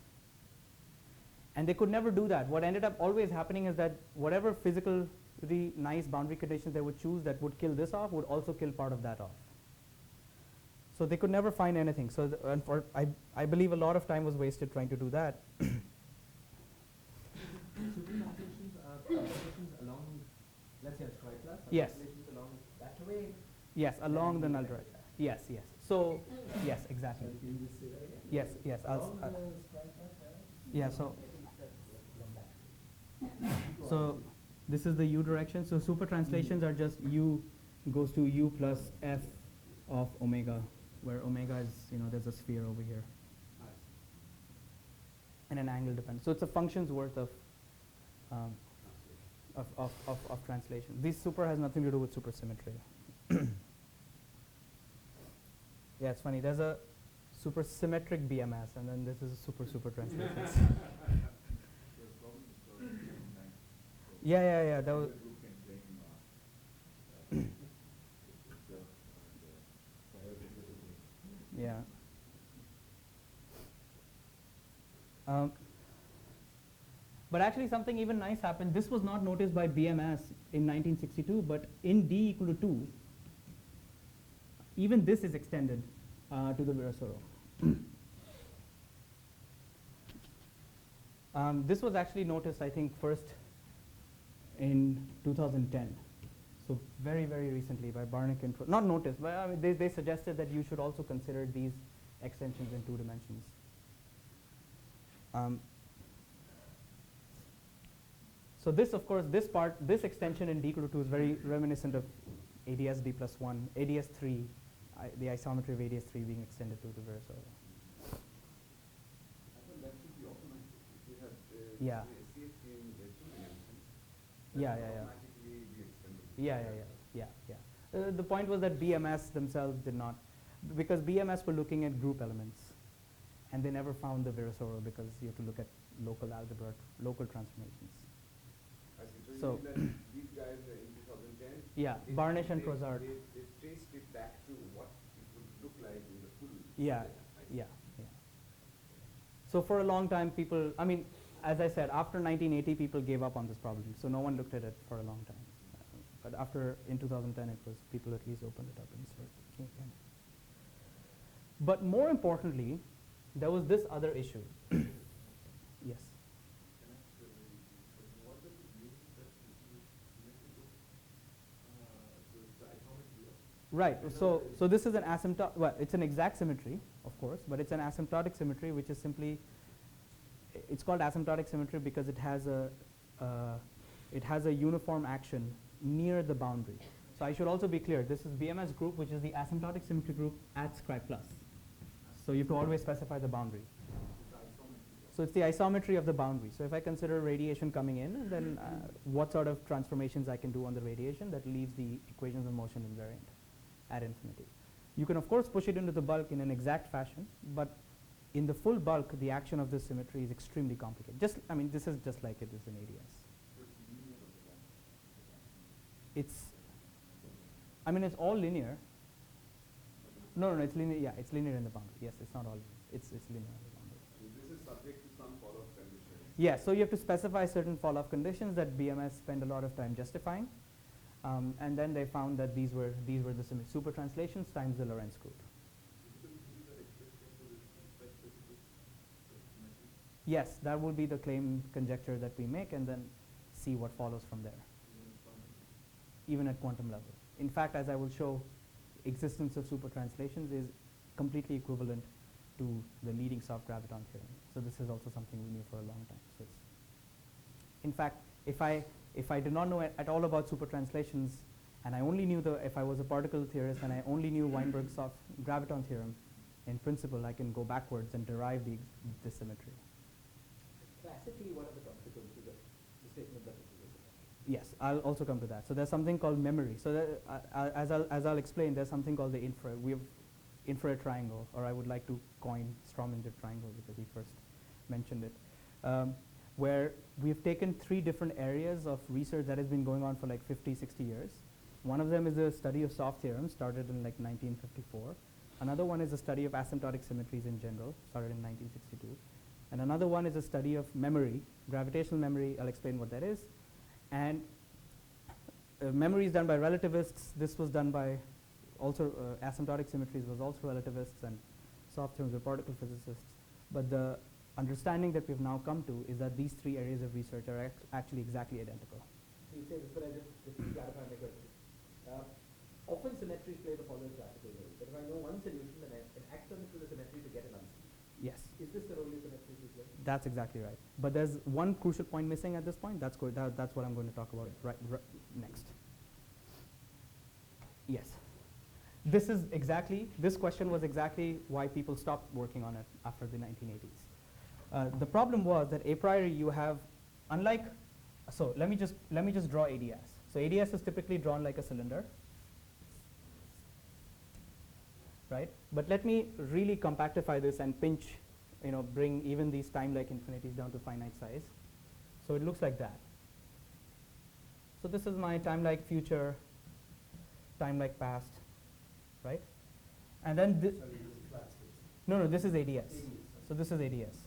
And they could never do that. What ended up always happening is that whatever physical pretty nice boundary conditions they would choose that would kill this off would also kill part of that off. So they could never find anything. So and I believe a lot of time was wasted trying to do that. Super translations are calculations along, let's say, a straight class. Yes. Calculations along that way. Yes, along the null direction. Yes, yes. So yes, exactly. Sorry, can you just say that again? Yes, yes. Along the straight class, Yeah. So this is the u direction. So super translations are just u goes to u plus f of omega, where omega is, there's a sphere over here and an angle dependent. So it's a function's worth of translation. This super has nothing to do with supersymmetry. Yeah, it's funny. There's a supersymmetric BMS, and then this is a super translations. Yeah. That was. Yeah. But actually something even nice happened. This was not noticed by BMS in 1962, but in D equal to 2, even this is extended to the Virasoro. This was actually noticed, I think, first in 2010. So very, very recently by Barnick and not noticed, but I mean, they suggested that you should also consider these extensions in 2 dimensions. So this, of course, this extension in D equal to 2 is very reminiscent of ADS D plus 1, ADS 3, the isometry of ADS 3 being extended to the Virasoro. I thought that should be automatic. If you have Yeah. CFT in the 2 dimensions, Yeah. automatically be extended. Yeah. The point was that BMS themselves did not, because BMS were looking at group elements, and they never found the Virasoro because you have to look at local algebra, local transformations. I see. So So you mean that these guys in 2010, yeah, they- Barnish and they- Crozard. They traced it back to what it would look like in the full. Yeah, set. I see. yeah. So for a long time, people, I mean, as I said, after 1980, people gave up on this problem. So no one looked at it for a long time. But in 2010, it was, people at least opened it up and started looking again. But more importantly, there was this other issue. Yes. What does it mean that this is symmetrical? The isometry of Right. So this is an asymptotic. Well, it's an exact symmetry, of course, but it's an asymptotic symmetry, which is simply. It's called asymptotic symmetry because it has a uniform action near the boundary. So I should also be clear. This is BMS group, which is the asymptotic symmetry group at scribe plus. So you have to always specify the boundary. So it's the isometry of the boundary. So if I consider radiation coming in, then what sort of transformations I can do on the radiation that leaves the equations of motion invariant at infinity. You can, of course, push it into the bulk in an exact fashion, but in the full bulk, the action of this symmetry is extremely complicated. This is just like it is in ADS. It's all linear. No, it's linear. Yeah, it's linear in the boundary. Yes, it's not all linear. It's linear in the boundary. So this is subject to some fall-off conditions. Yeah, so you have to specify certain fall-off conditions that BMS spent a lot of time justifying, and then they found that these were the super translations times the Lorentz group. Yes, that would be the claim conjecture that we make, and then see what follows from there, even at quantum level. In fact, as I will show, existence of super translations is completely equivalent to the leading soft graviton theorem. So this is also something we knew for a long time. So it's, in fact, if I did not know at all about super translations, and I only knew if I was a particle theorist and I only knew Weinberg's soft graviton theorem, in principle, I can go backwards and derive this symmetry. Classically, what are the consequences of the statement that this is a symmetry? Yes, I'll also come to that. So there's something called memory. So that, as I'll explain, there's something called the infrared triangle, or I would like to coin Strominger triangle because he first mentioned it, where we've taken 3 different areas of research that has been going on for like 50, 60 years. One of them is the study of soft theorems, started in like 1954. Another one is a study of asymptotic symmetries in general, started in 1962. And another one is a study of memory, gravitational memory. I'll explain what that is. And memory is done by relativists. This was done by also asymptotic symmetries was also relativists, and soft theorems were particle physicists. But the understanding that we've now come to is that these three areas of research are actually exactly identical. So you say this, but I just to clarify my question. Often symmetries play the following classical role. That if I know one solution, then it acts on it with a symmetry to get an answer. Yes. Is this the role of symmetries as well? That's exactly right. But there's one crucial point missing at this point. That's what I'm going to talk about next. Yes. This question was exactly why people stopped working on it after the 1980s. The problem was that a priori you have, so let me just draw ADS. So ADS is typically drawn like a cylinder, right? But let me really compactify this and pinch, bring even these time-like infinities down to finite size. So it looks like that. So this is my time-like future, time-like past, right? And then Sorry, this is flat space. no, this is ADS. So this is ADS.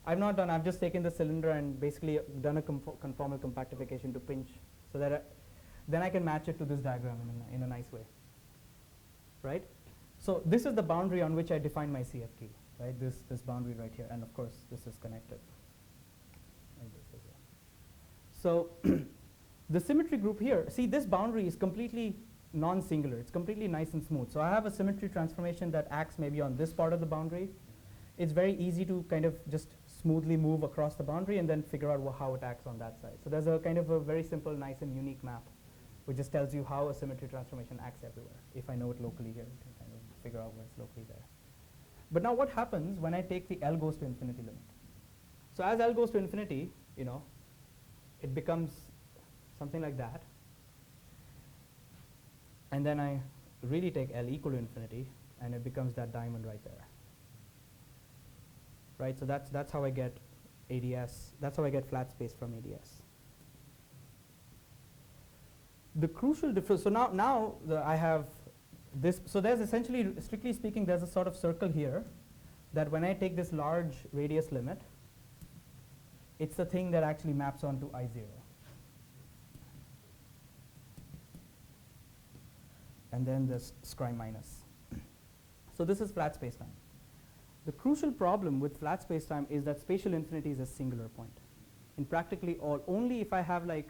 I've just taken the cylinder and basically done a conformal compactification to pinch so that then I can match it to this diagram in a nice way, right? So this is the boundary on which I define my CFT, right? This boundary right here, and of course this is connected like this as well. So the symmetry group here, see this boundary is completely non-singular. It's completely nice and smooth. So I have a symmetry transformation that acts maybe on this part of the boundary. It's very easy to kind of just smoothly move across the boundary and then figure out how it acts on that side. So there's a kind of a very simple, nice and unique map which just tells you how a symmetry transformation acts everywhere. If I know it locally here, I can kind of figure out where it's locally there. But now what happens when I take the L goes to infinity limit? So as L goes to infinity, it becomes something like that. And then I really take L equal to infinity, and it becomes that diamond right there. Right, so that's how I get ADS. That's how I get flat space from ADS. The crucial difference. So now I have this. So there's essentially, strictly speaking, there's a sort of circle here that when I take this large radius limit, it's the thing that actually maps onto I0. And then this scry minus. So this is flat spacetime. The crucial problem with flat spacetime is that spatial infinity is a singular point. In practically all, only if I have like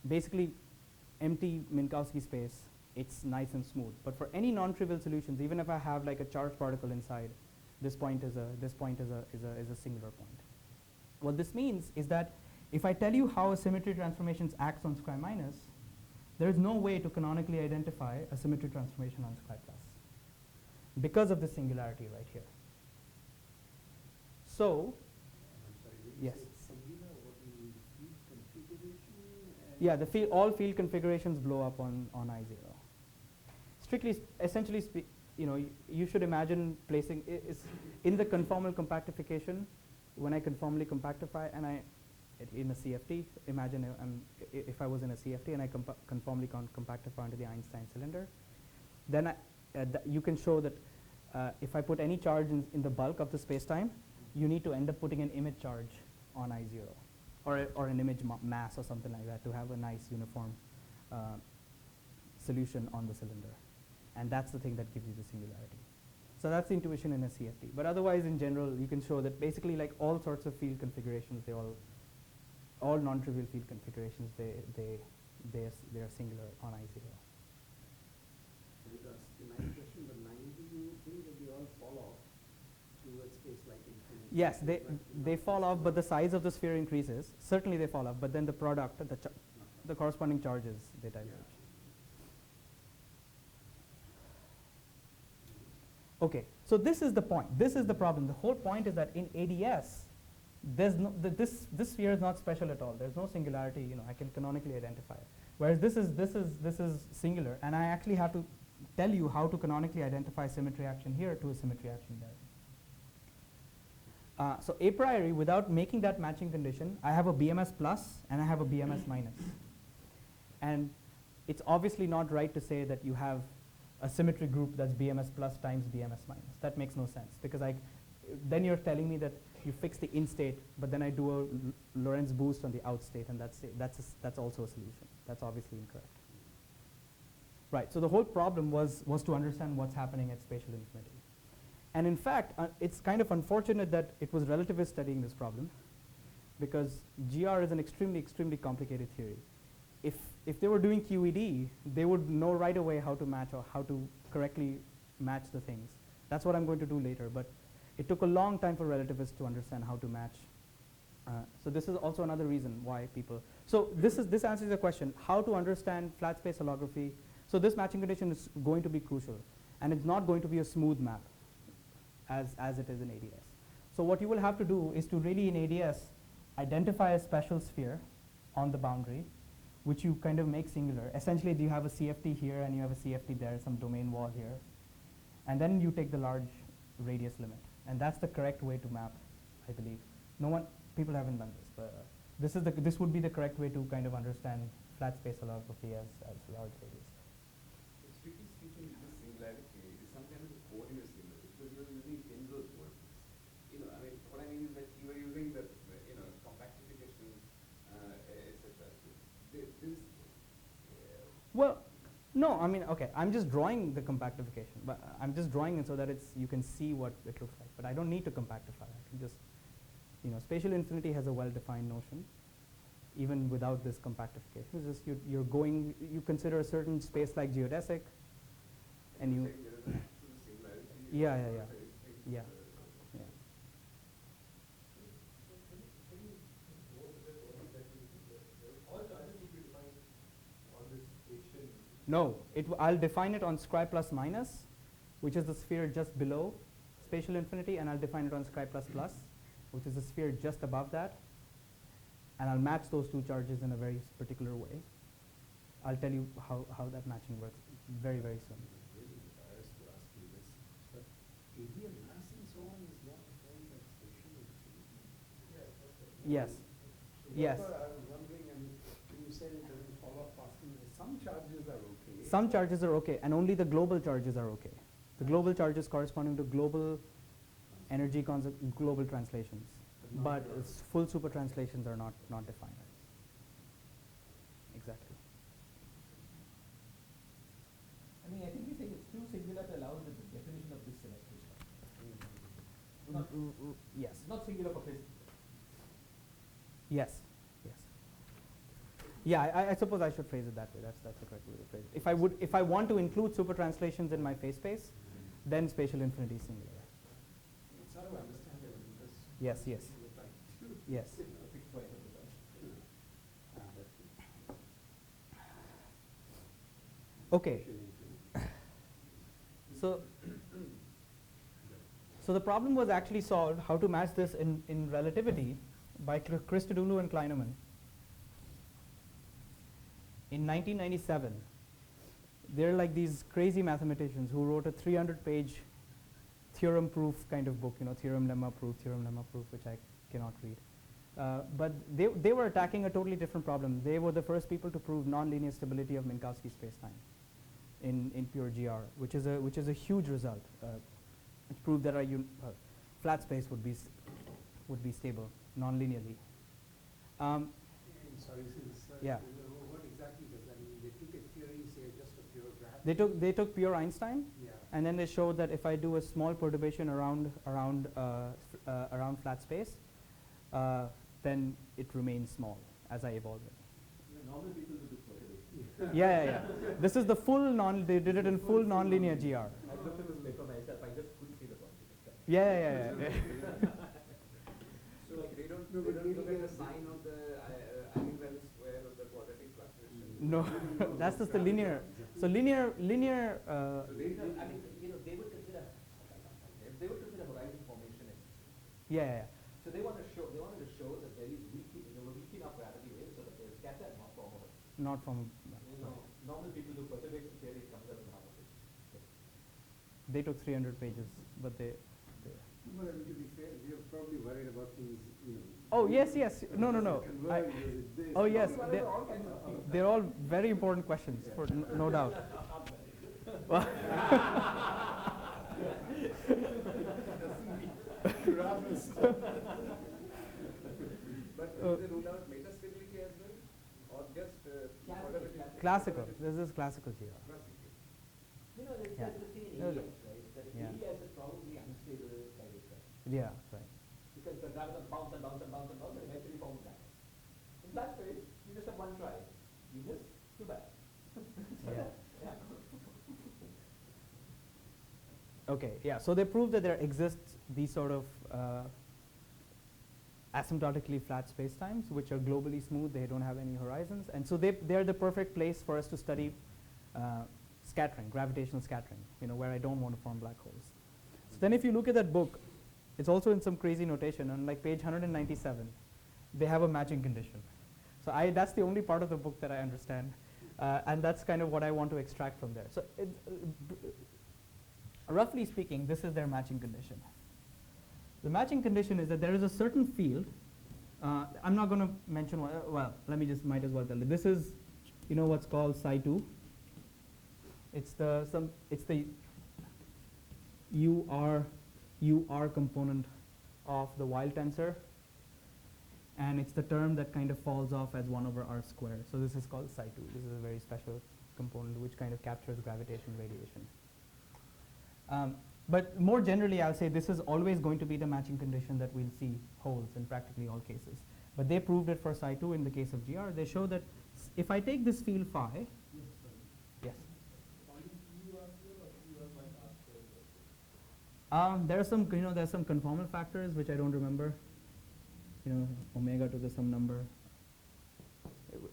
basically empty Minkowski space, it's nice and smooth. But for any non-trivial solutions, even if I have like a charged particle inside, this point is a singular point. What this means is that if I tell you how a symmetry transformation acts on scry minus, there is no way to canonically identify a symmetry transformation on scry plus because of the singularity right here. So, I'm sorry, did you yes. say it's singular? What do you mean, field configuration? Yeah, all field configurations blow up on I0. Strictly, essentially, you should imagine placing in the conformal compactification. When I conformally compactify and in a CFT, imagine if I was in a CFT and I conformally compactify onto the Einstein cylinder, then you can show that if I put any charge in the bulk of the spacetime, you need to end up putting an image charge on I0 or an image mass or something like that to have a nice uniform solution on the cylinder. And that's the thing that gives you the singularity. So that's the intuition in a CFT. But otherwise, in general, you can show that basically like all sorts of field configurations, all non-trivial field configurations, they are singular on I0. With a schematic question, but 90, you think that they all fall off towards space like infinity? Yes, they fall off, but the size of the sphere increases. Certainly they fall off, but then the product, the corresponding charges, they diverge. Yeah. Okay, so this is the point. This is the problem. The whole point is that in ADS, this sphere is not special at all. There's no singularity. I can canonically identify it. Whereas this is singular, and I actually have to tell you how to canonically identify symmetry action here to a symmetry action there. So a priori, without making that matching condition, I have a BMS plus and I have a BMS minus. And it's obviously not right to say that you have a symmetry group that's BMS plus times BMS minus. That makes no sense because then you're telling me that you fix the in state, but then I do a Lorentz boost on the out state, and that's also a solution. That's obviously incorrect. Right, so the whole problem was to understand what's happening at spatial infinity. And in fact, it's kind of unfortunate that it was relativists studying this problem, because GR is an extremely, extremely complicated theory. If they were doing QED, they would know right away how to match or how to correctly match the things. That's what I'm going to do later, but it took a long time for relativists to understand how to match. So this is also another reason why people. So this answers the question: how to understand flat space holography. So this matching condition is going to be crucial, and it's not going to be a smooth map, as it is in ADS. So what you will have to do is to really in ADS identify a special sphere on the boundary, which you kind of make singular. Essentially, you have a CFT here and you have a CFT there, some domain wall here, and then you take the large radius limit, and that's the correct way to map, I believe. People haven't done this, but this would be the correct way to kind of understand flat space holography as large radius. Strictly speaking, this singularity is some kind of a coordinate singularity because you're using inverse versions. I mean, what I mean is that you are using the, compactification, etc. Well, no, I mean, okay, I'm just drawing the compactification, but I'm just drawing it so that you can see what it looks like. But I don't need to compactify. I can just, spatial infinity has a well-defined notion, even without this compactification. It's just you consider a certain space like geodesic, and you. Yeah. No, I'll define it on Scri plus minus, which is the sphere just below spatial infinity, and I'll define it on Scri plus plus, which is the sphere just above that. And I'll match those two charges in a very particular way. I'll tell you how that matching works very, very soon. I'm really embarrassed to ask you this, but ADL mass and so on is not defined by spatial infinity. Yes. So Yes. that's what I was wondering, and when you said it doesn't fall off fast enough, some charges are okay. Some charges are okay, and only the global charges are okay. The global charges corresponding to global energy global translations. But full super translations are not defined. Exactly. I mean, I think he's saying it's too singular to allow the definition of this symmetry. Yes. It's not singular for his. Yes. Yeah, I suppose I should phrase it that way. That's the correct way to phrase it. If I want to include super translations in my phase space, then spatial infinity is singular. It's sort of understandable because Yes. Yes. Okay. So the problem was actually solved, how to match this in relativity, by Christodoulou and Kleinemann in 1997. They're like these crazy mathematicians who wrote a 300-page theorem proof kind of book, theorem lemma proof, which I cannot read. But they were attacking a totally different problem. They were the first people to prove nonlinear stability of Minkowski spacetime in pure GR, which is a huge result. It proved that flat space would be stable nonlinearly. sorry, Yeah. What exactly does that mean? They took a theory, say just a pure gravity. They took pure Einstein, Yeah. and then they showed that if I do a small perturbation around flat space, then it remains small as I evolve it. Normal people do this perturbation. Yeah. This is the full they did it in full nonlinear GR. I looked at this paper myself. I just couldn't see the consequence. Yeah. So they don't look at the sign of the eigenvalue square of the quadratic fluctuation. No, that's just the linear. So linear. So they I mean, they would consider horizon formation. Yeah. So they wanted to show that there is weak enough gravity waves so that they scatter and not form over. Not from. Normal people do perturbation theory, it comes up in half of it. They took 300 pages, but they. Well, to be fair, we are probably worried about things, Oh yes. No. Converge, is it this? Oh yes, All kinds of things. they're all very important questions, for no doubt. Well, But is it ruled out metastability as well? Or just classical. This is classical GR. Classical. You know, Yeah. that's the thing in No, no. ADS, right? That Yeah. ADS is probably unstable by itself. Yeah, right. Because the gravitons bounce and bounce and bounce and bounce and eventually form a black hole. In flat space, you just have one try. You miss, too bad. Yeah. Yeah. Okay, yeah, so they prove that there exists these sort of asymptotically flat spacetimes, which are globally smooth, they don't have any horizons, and so they're the perfect place for us to study scattering, gravitational scattering, where I don't want to form black holes. So then if you look at that book, it's also in some crazy notation. On like page 197, they have a matching condition. So that's the only part of the book that I understand, and that's kind of what I want to extract from there. So roughly speaking, this is their matching condition. The matching condition is that there is a certain field. I'm not going to mention well, might as well tell you. This is, what's called psi2. It's the UR component of the Wild tensor, and it's the term that kind of falls off as 1 over r squared. So this is called psi2. This is a very special component which kind of captures gravitation radiation. But more generally, I'll say this is always going to be the matching condition that we'll see holds in practically all cases. But they proved it for psi2 in the case of GR. They show that if I take this field phi, yes. There are some, there's some conformal factors which I don't remember. Omega to the some number,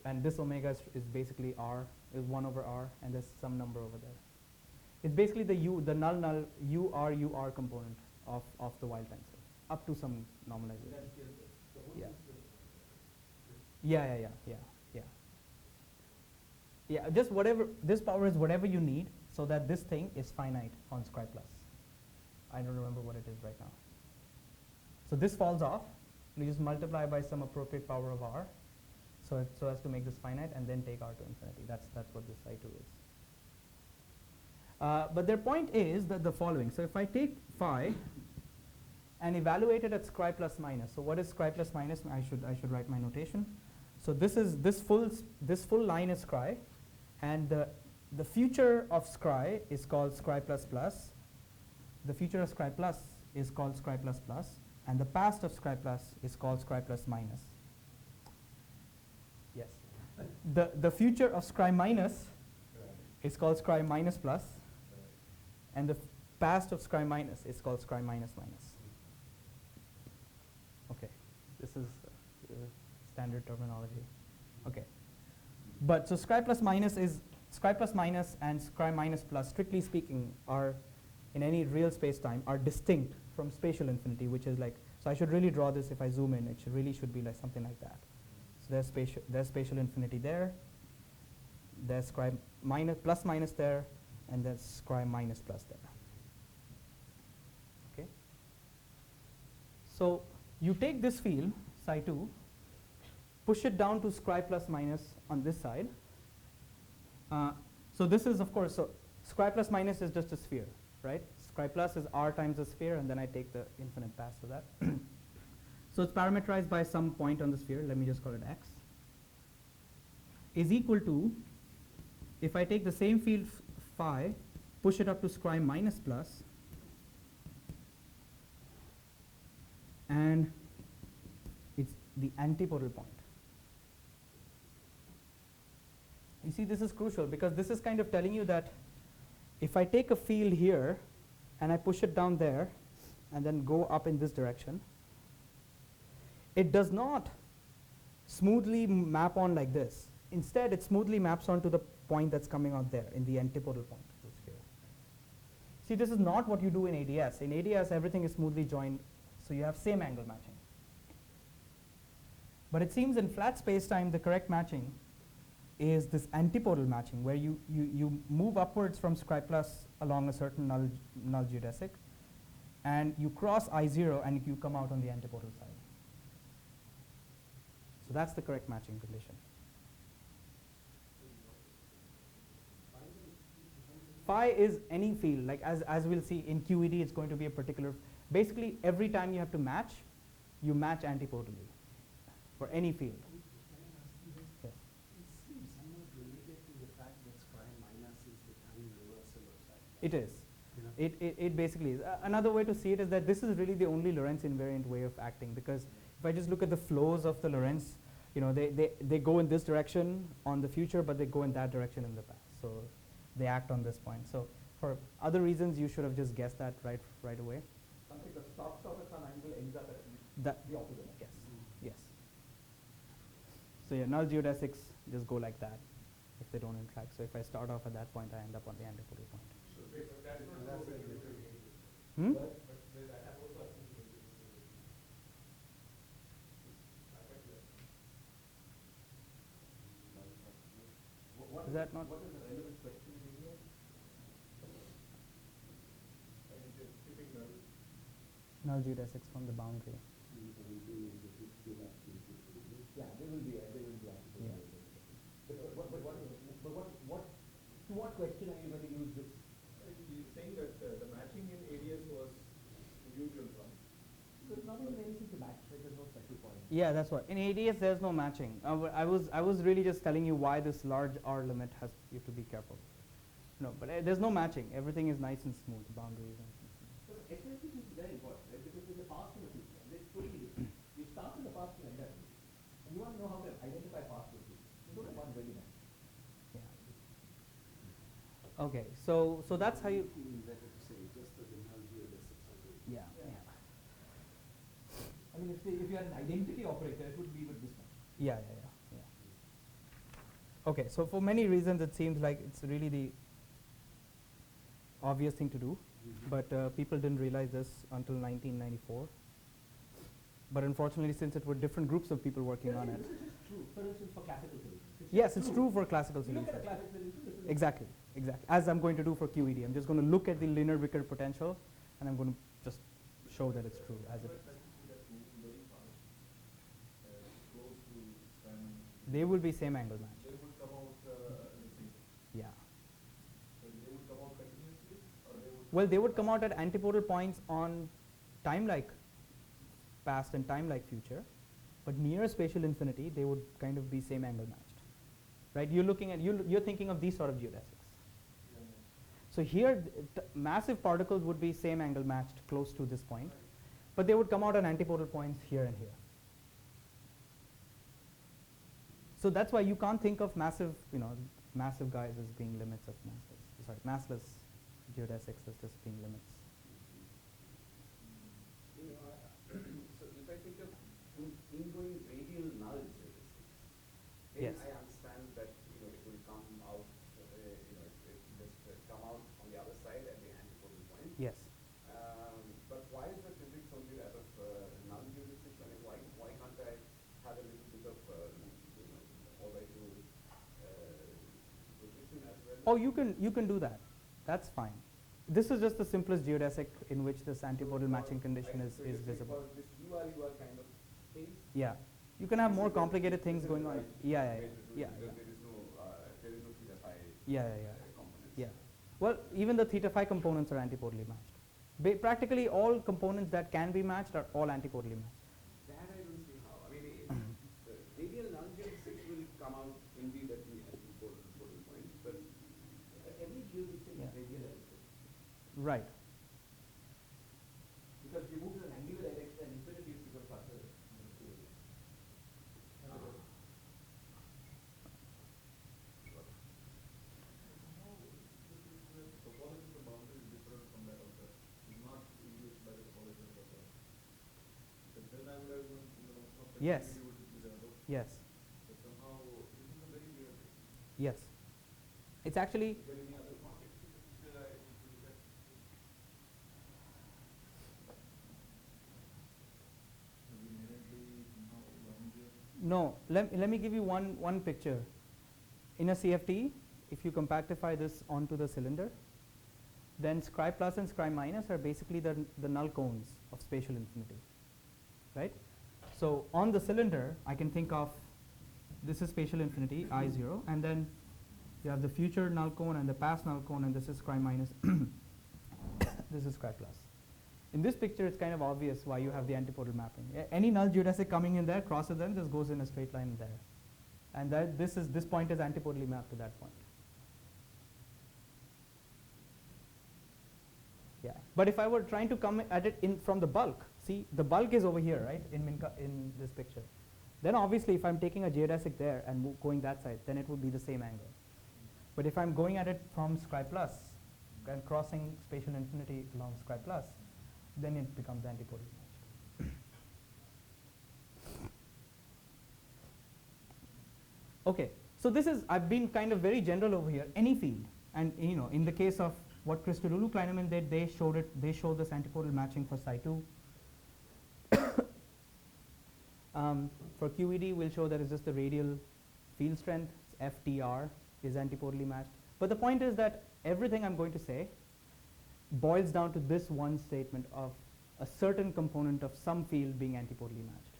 and this omega is basically r, is 1 over r, and there's some number over there. It's basically the null UR component of the Wild tensor, up to some normalization. That's just the whole Yeah. system. Yeah, just whatever, this power is whatever you need so that this thing is finite on Scri plus. I don't remember what it is right now. So this falls off, you just multiply by some appropriate power of r, so as to make this finite, and then take r to infinity. That's what this psi2 is. But their point is that the following. So if I take phi and evaluate it at Scri plus minus. So what is Scri plus minus? I should write my notation. So this full line is Scri, and the future of Scri is called Scri plus plus. The future of Scri plus is called Scri plus plus, and the past of Scri plus is called Scri plus minus. Yes. The future of Scri minus is called Scri minus plus, and the past of Scri minus is called Scri minus minus. Okay, this is standard terminology. Okay, but so Scri plus minus and Scri minus plus, strictly speaking, are in any real space-time are distinct from spatial infinity, which is like, so I should really draw this if I zoom in. It should be like something like that. So there's spatial infinity there. There's Scri minus plus minus there, and there's Scri minus plus there. Okay. So you take this field psi2, push it down to Scri plus minus on this side. So this is, of course, so Scri plus minus is just a sphere, right? Scri plus is r times the sphere, and then I take the infinite pass of that. So it's parameterized by some point on the sphere. Let me just call it x. Is equal to, if I take the same field phi, push it up to Scri minus plus, and it's the antipodal point. You see, this is crucial because this is kind of telling you that if I take a field here and I push it down there and then go up in this direction, it does not smoothly map on like this. Instead, it smoothly maps onto the point that's coming out there in the antipodal point of the sphere. See, this is not what you do in ADS. In ADS, everything is smoothly joined, so you have same angle matching. But it seems in flat space-time, the correct matching is this antipodal matching, where you move upwards from Scri plus along a certain null geodesic, and you cross I0 and you come out on the antipodal side. So that's the correct matching condition. Phi is any field, like as we'll see in QED, it's going to be a particular, basically every time you have to match, you match antipodally for any field. Can I ask you this? Yes. It seems somewhat related to It is. Yeah. It basically is. Another way to see it is that this is really the only Lorentz invariant way of acting, because if I just look at the flows of the Lorentz, you know, they go in this direction on the future, but they go in that direction in the past. So they act on this point. So for other reasons, you should have just guessed that right away. Something that starts off at some angle ends up at That the opposite. yes, yes. So yeah, null geodesics just go like that if they don't interact. So if I start off at that point, I end up on the antipodal point. So, wait, but that's not That's true a with different the Hmm? But I have also asymptotic. Is that not? What is the relevant question in here? And it is skipping null. Null geodesics from the boundary. Yeah, they will be antipodal. Yeah. What to what question are you going to use this? He's saying that the matching in ADS was the usual one. So it's not even anything to match, right? There's no special point. Yeah, that's what. In ADS, there's no matching. I was really just telling you why this large R limit has. You have to be careful. No, but there's no matching. Everything is nice and smooth. Boundaries and smooth. So essentially this is very important, right? Because there's a past and a future. And it's totally different. You start with the past and end up with it. And you want to know how to identify past and future. You don't want really match. Yeah. Okay, so that's how you. Even better to say just that the null geodesics are good. Yeah. Yeah. Yeah. I mean, if you had an identity operator, it would be with this much. Yeah. Okay, so for many reasons, it seems like it's really the obvious thing to do, but people didn't realize this until 1994. But unfortunately, since it were different groups of people working on it. This is just true, for instance, for classical solutions. Yes, it's true for classical You look solutions. at a classical solution, this is Exactly. As I'm going to do for QED. I'm just going to look at the linear Wicker potential, and I'm going to just show that it's true as it is. That's moving very fast, close to Simon. They will be same angle matched. They would come out the same. Yeah. So they would come out continuously, or they would. Well, they would come out at antipodal points on time-like past and time-like future, but near spatial infinity, they would kind of be same angle matched, right? You're looking at you're thinking of these sort of geodesics. Yeah, yeah. So here, massive particles would be same angle matched close to this point, but they would come out on antipodal points here and here. So that's why you can't think of massive guys as being limits of massless geodesics as just being limits. You know, so if I think of ingoing radial null geodesics, then Yes. I understand that it will come out, it just come out on the other side at the antipodal point. Yes. But why is the physics only that of null geodesics? I mean, why can't I have a little bit of all I do position as well? Oh, you can do that. That's fine. This is just the simplest geodesic in which this antipodal matching condition is visible. For this UR kind of things. Yeah. You can have more complicated things This is going the on. right Yeah. way to do it because there is no theta phi Yeah. components. Yeah. Well, even the theta phi components are antipodally matched. Practically all components that can be matched are all antipodally matched. That I don't see how. I mean, the radial null geodesics will come out indeed at the antipodal point, but Every geodesic Yeah. is radial elliptic. Right. Because if you move to an angular direction, then infinity is become faster. The topology of the boundary is different from that of the, is not induced by the topology of the boundary. The then of the Yes. would be the other. Yes. So somehow, this is a very weird thing. Yes. It's actually Is there any other market still I need to look at? Maybe inherently somehow boundary. no. Let me give you one picture. In a CFT, if you compactify this onto the cylinder, then scri plus and scri minus are basically the null cones of spatial infinity, right? So on the cylinder, I can think of this is spatial infinity, I0, and then you have the future null cone and the past null cone, and this is scri minus, this is scri plus. In this picture, it's kind of obvious why you have the antipodal mapping. Any null geodesic coming in there, crosses them, just goes in a straight line there. And this point is antipodally mapped to that point. But if I were trying to come at it from the bulk, see, the bulk is over here, right, in this picture. Then obviously, if I'm taking a geodesic there and going that side, then it would be the same angle. But if I'm going at it from scribe plus and crossing spatial infinity along scribe plus, then it becomes antipodally matched. Okay, so this is, I've been kind of very general over here, any field. And in the case of what Christodoulou Kleineman did, they showed this antipodal matching for psi2. For QED, we'll show that it's just the radial field strength, FTR is antipodally matched. But the point is that everything I'm going to say boils down to this one statement of a certain component of some field being antipodally matched.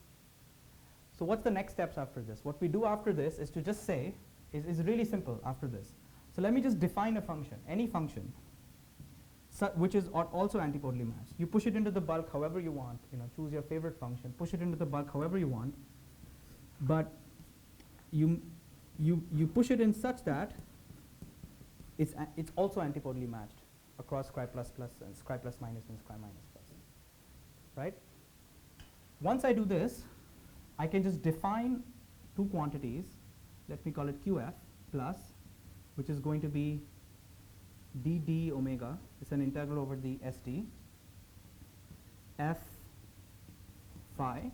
So what's the next steps after this? What we do after this is to just say, is really simple after this. So let me just define a function, any function, which is also antipodally matched. You push it into the bulk however you want, choose your favorite function, push it into the bulk however you want, but you push it in such that it's also antipodally matched across scribe plus plus and scribe plus minus and scribe minus plus, right? Once I do this, I can just define two quantities. Let me call it QF plus, which is going to be dd omega. It's an integral over the st f phi,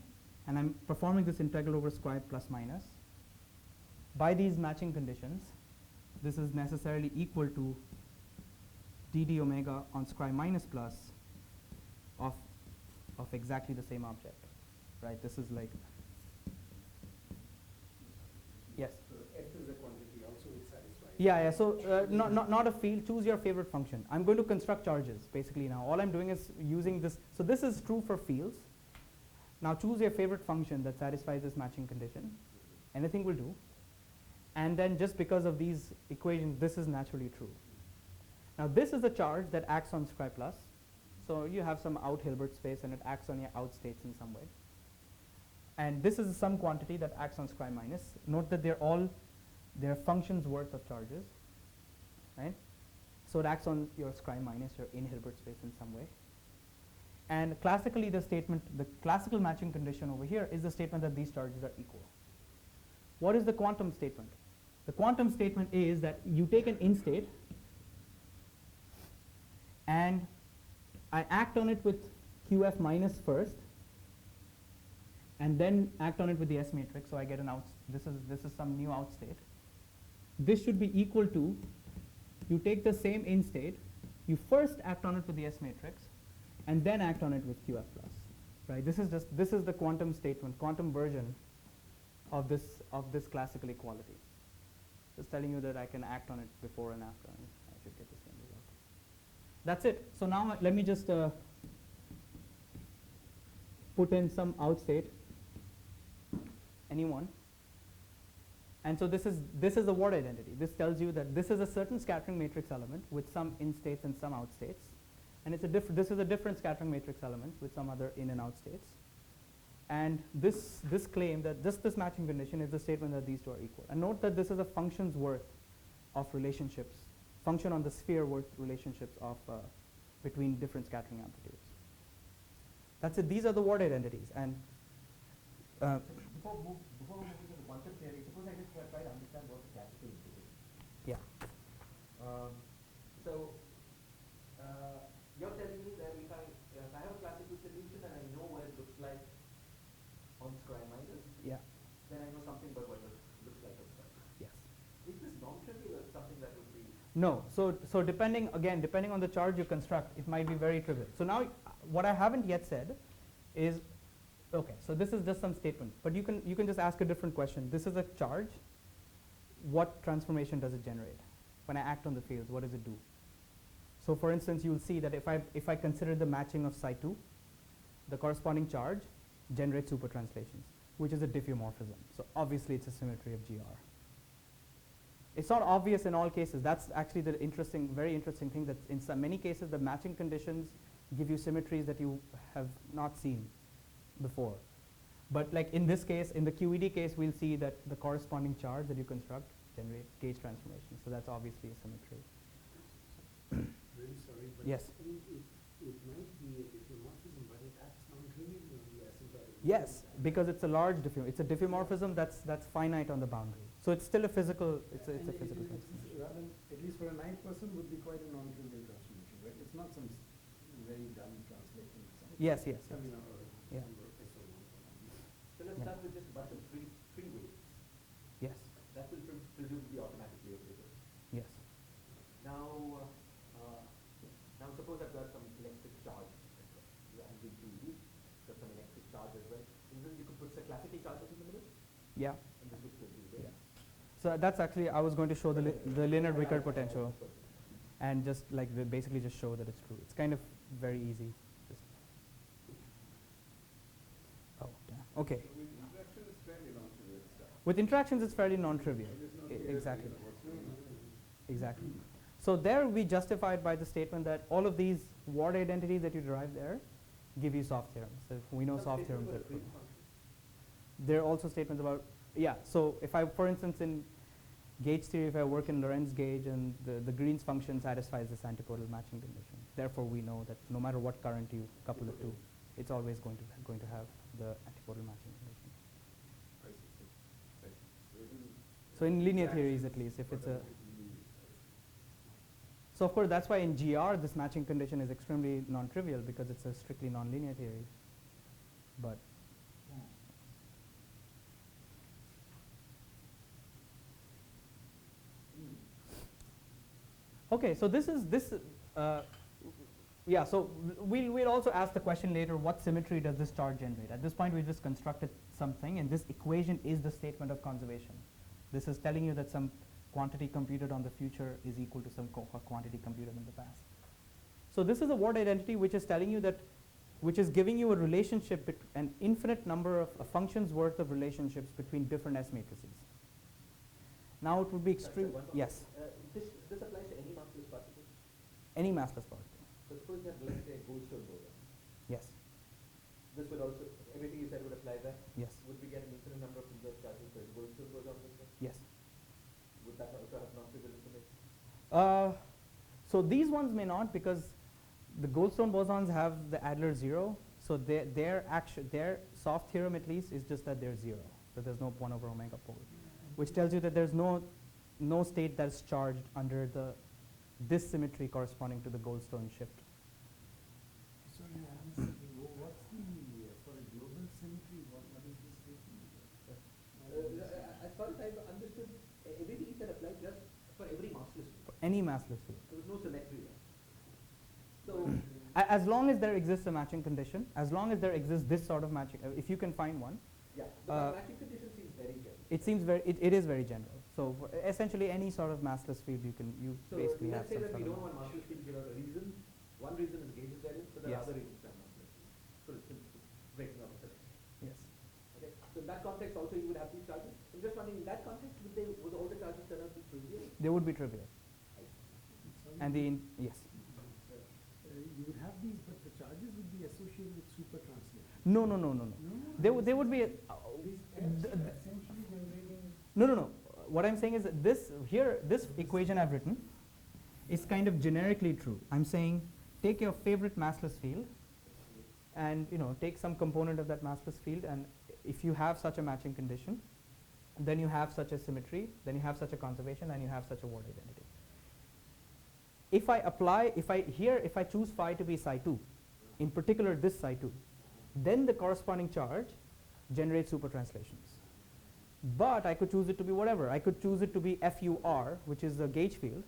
and I'm performing this integral over scribe plus minus. By these matching conditions, this is necessarily equal to dd omega on scribe minus plus of exactly the same object, right? This is like, yes? So f is a quantity also which satisfies. Yeah. So not a field. Choose your favorite function. I'm going to construct charges basically now. All I'm doing is using this. So this is true for fields. Now choose your favorite function that satisfies this matching condition. Anything will do. And then just because of these equations, this is naturally true. Now this is a charge that acts on scribe plus. So you have some out Hilbert space and it acts on your out states in some way. And this is some quantity that acts on scribe minus. Note that they're functions worth of charges, right? So it acts on your scribe minus, your in Hilbert space in some way. And classically the classical matching condition over here is the statement that these charges are equal. What is the quantum statement? The quantum statement is that you take an in state and I act on it with QF minus first, and then act on it with the S matrix, so I get an out. This is some new out state. This should be equal to, you take the same in state, you first act on it with the S matrix, and then act on it with QF plus, right? This is the quantum statement, quantum version of this classical equality. Just telling you that I can act on it before and after, and I should get the same result. That's it. So now let me just put in some out state, anyone. And so this is a word identity. This tells you that this is a certain scattering matrix element with some in states and some out states. And this is a different scattering matrix element with some other in and out states. And this claim that just this matching condition is the statement that these two are equal. And note that this is a function's worth of relationships, function on the sphere worth relationships of between different scattering amplitudes. That's it. These are the word identities. And Before we move into the quantum theory, suppose I just try to understand what the classical implication is. yeah. You're telling me that if I have a classical solution and I know what it looks like on scribe minus, Yeah. then I know something about what it looks like on scribe. Yes. Is this non-trivial or something that would be? No. So depending on the charge you construct, it might be very trivial. So now what I haven't yet said is, okay, so this is just some statement, but you can just ask a different question. This is a charge. What transformation does it generate? When I act on the fields, what does it do? So for instance, you'll see that if I consider the matching of psi2, the corresponding charge generates supertranslations, which is a diffeomorphism. So obviously it's a symmetry of GR. It's not obvious in all cases. That's actually the very interesting thing, that in many cases the matching conditions give you symmetries that you have not seen before. But like in this case, in the QED case, we'll see that the corresponding charge that you construct generate gauge transformations. So that's obviously a symmetry. Really sorry, but Yes. I mean, it might be a diffeomorphism, but it acts non-trivially on the asymptotic. Yes, because it's a large it's a diffeomorphism that's finite on the boundary. So it's still a physical, it's a physical transformation. Rather, at least for a nice person, would be quite a non-trivial transformation, right? It's not some very dumb translation. Yes, yes, I yes. mean, Yeah. So let's Yeah. start with just a bunch of free weights. Yes, That will presumably be automatically operated. yes. Now, now suppose I've got some electric charge as well. I'm doing QED, got some electric charge as well. And then you could put some classical charges in the middle, Yeah. and this would still be there. Yeah. So that's actually, I was going to show the linear Wickard potential and just like basically just show that it's true. It's kind of very easy. Just oh, damn. Okay. So with interaction, it's fairly non-trivial stuff. With interactions, it's fairly non-trivial. There's no Exactly. what's going on. Exactly. So there we justified by the statement that all of these ward identities that you derive there give you soft theorems. So if we know soft theorems are true. There are also statements about, yeah, so if I, for instance, in gauge theory, if I work in Lorentz gauge and the Green's function satisfies this antipodal matching condition, therefore we know that no matter what current you couple it to, it's always going to have the antipodal matching condition. I see. So it will So in linear theories at least, if it's a, so of course that's why in GR this matching condition is extremely non-trivial because it's a strictly non-linear theory. But okay, so this is this. Yeah, so we'll also ask the question later: what symmetry does this charge generate? At this point, we just constructed something, and this equation is the statement of conservation. This is telling you that some quantity computed on the future is equal to some quantity computed in the past. So this is a ward identity which is telling you that, which is giving you a relationship, an infinite number of a function's worth of relationships between different S matrices. Now it would be extreme. Yes. This applies to any massless particle. Any massless particle. So suppose you have, let's say, a Goldstone boson. Yes. This would also, everything you said would apply there. Yes. Would we get an infinite number of conserved charges for Goldstone boson as well? Yes. Would that also have non-trivial information? So these ones may not because the Goldstone bosons have the Adler zero. So their soft theorem at least is just that they're zero. That there's no 1 over omega pole, which tells you that there's no state that's charged under this symmetry corresponding to the Goldstone shift. Sorry, I missed something. What's the, for a global symmetry, what is the statement? As far as I've understood, everything he said applied just for every massless field. For any massless field. There was no symmetry there. So, As long as there exists a matching condition, as long as there exists this sort of matching, if you can find one, yeah, the matching condition seems very general. it seems it is very general. So for essentially any sort of massless field you So basically have let's say some that sort we of don't want massless field to give out a reason. One reason is gauge invariance, but there Yes. are other reasons for massless field. So it's breaking out of the range. Yes. Okay. So in that context also you would have these charges. I'm just wondering, in that context, would all the charges turn out to be trivial? They would be trivial. Sorry, And yes. you would have these, but the charges would be associated with super translation. No. They would be These th- are th- essentially generating. no. What I'm saying is that this equation I've written is kind of generically true. I'm saying take your favorite massless field and take some component of that massless field, and if you have such a matching condition, then you have such a symmetry, then you have such a conservation, and you have such a ward identity. If I choose phi to be psi 2, in particular this psi 2, then the corresponding charge generates super translations. But I could choose it to be whatever. I could choose it to be FUR, which is a gauge field.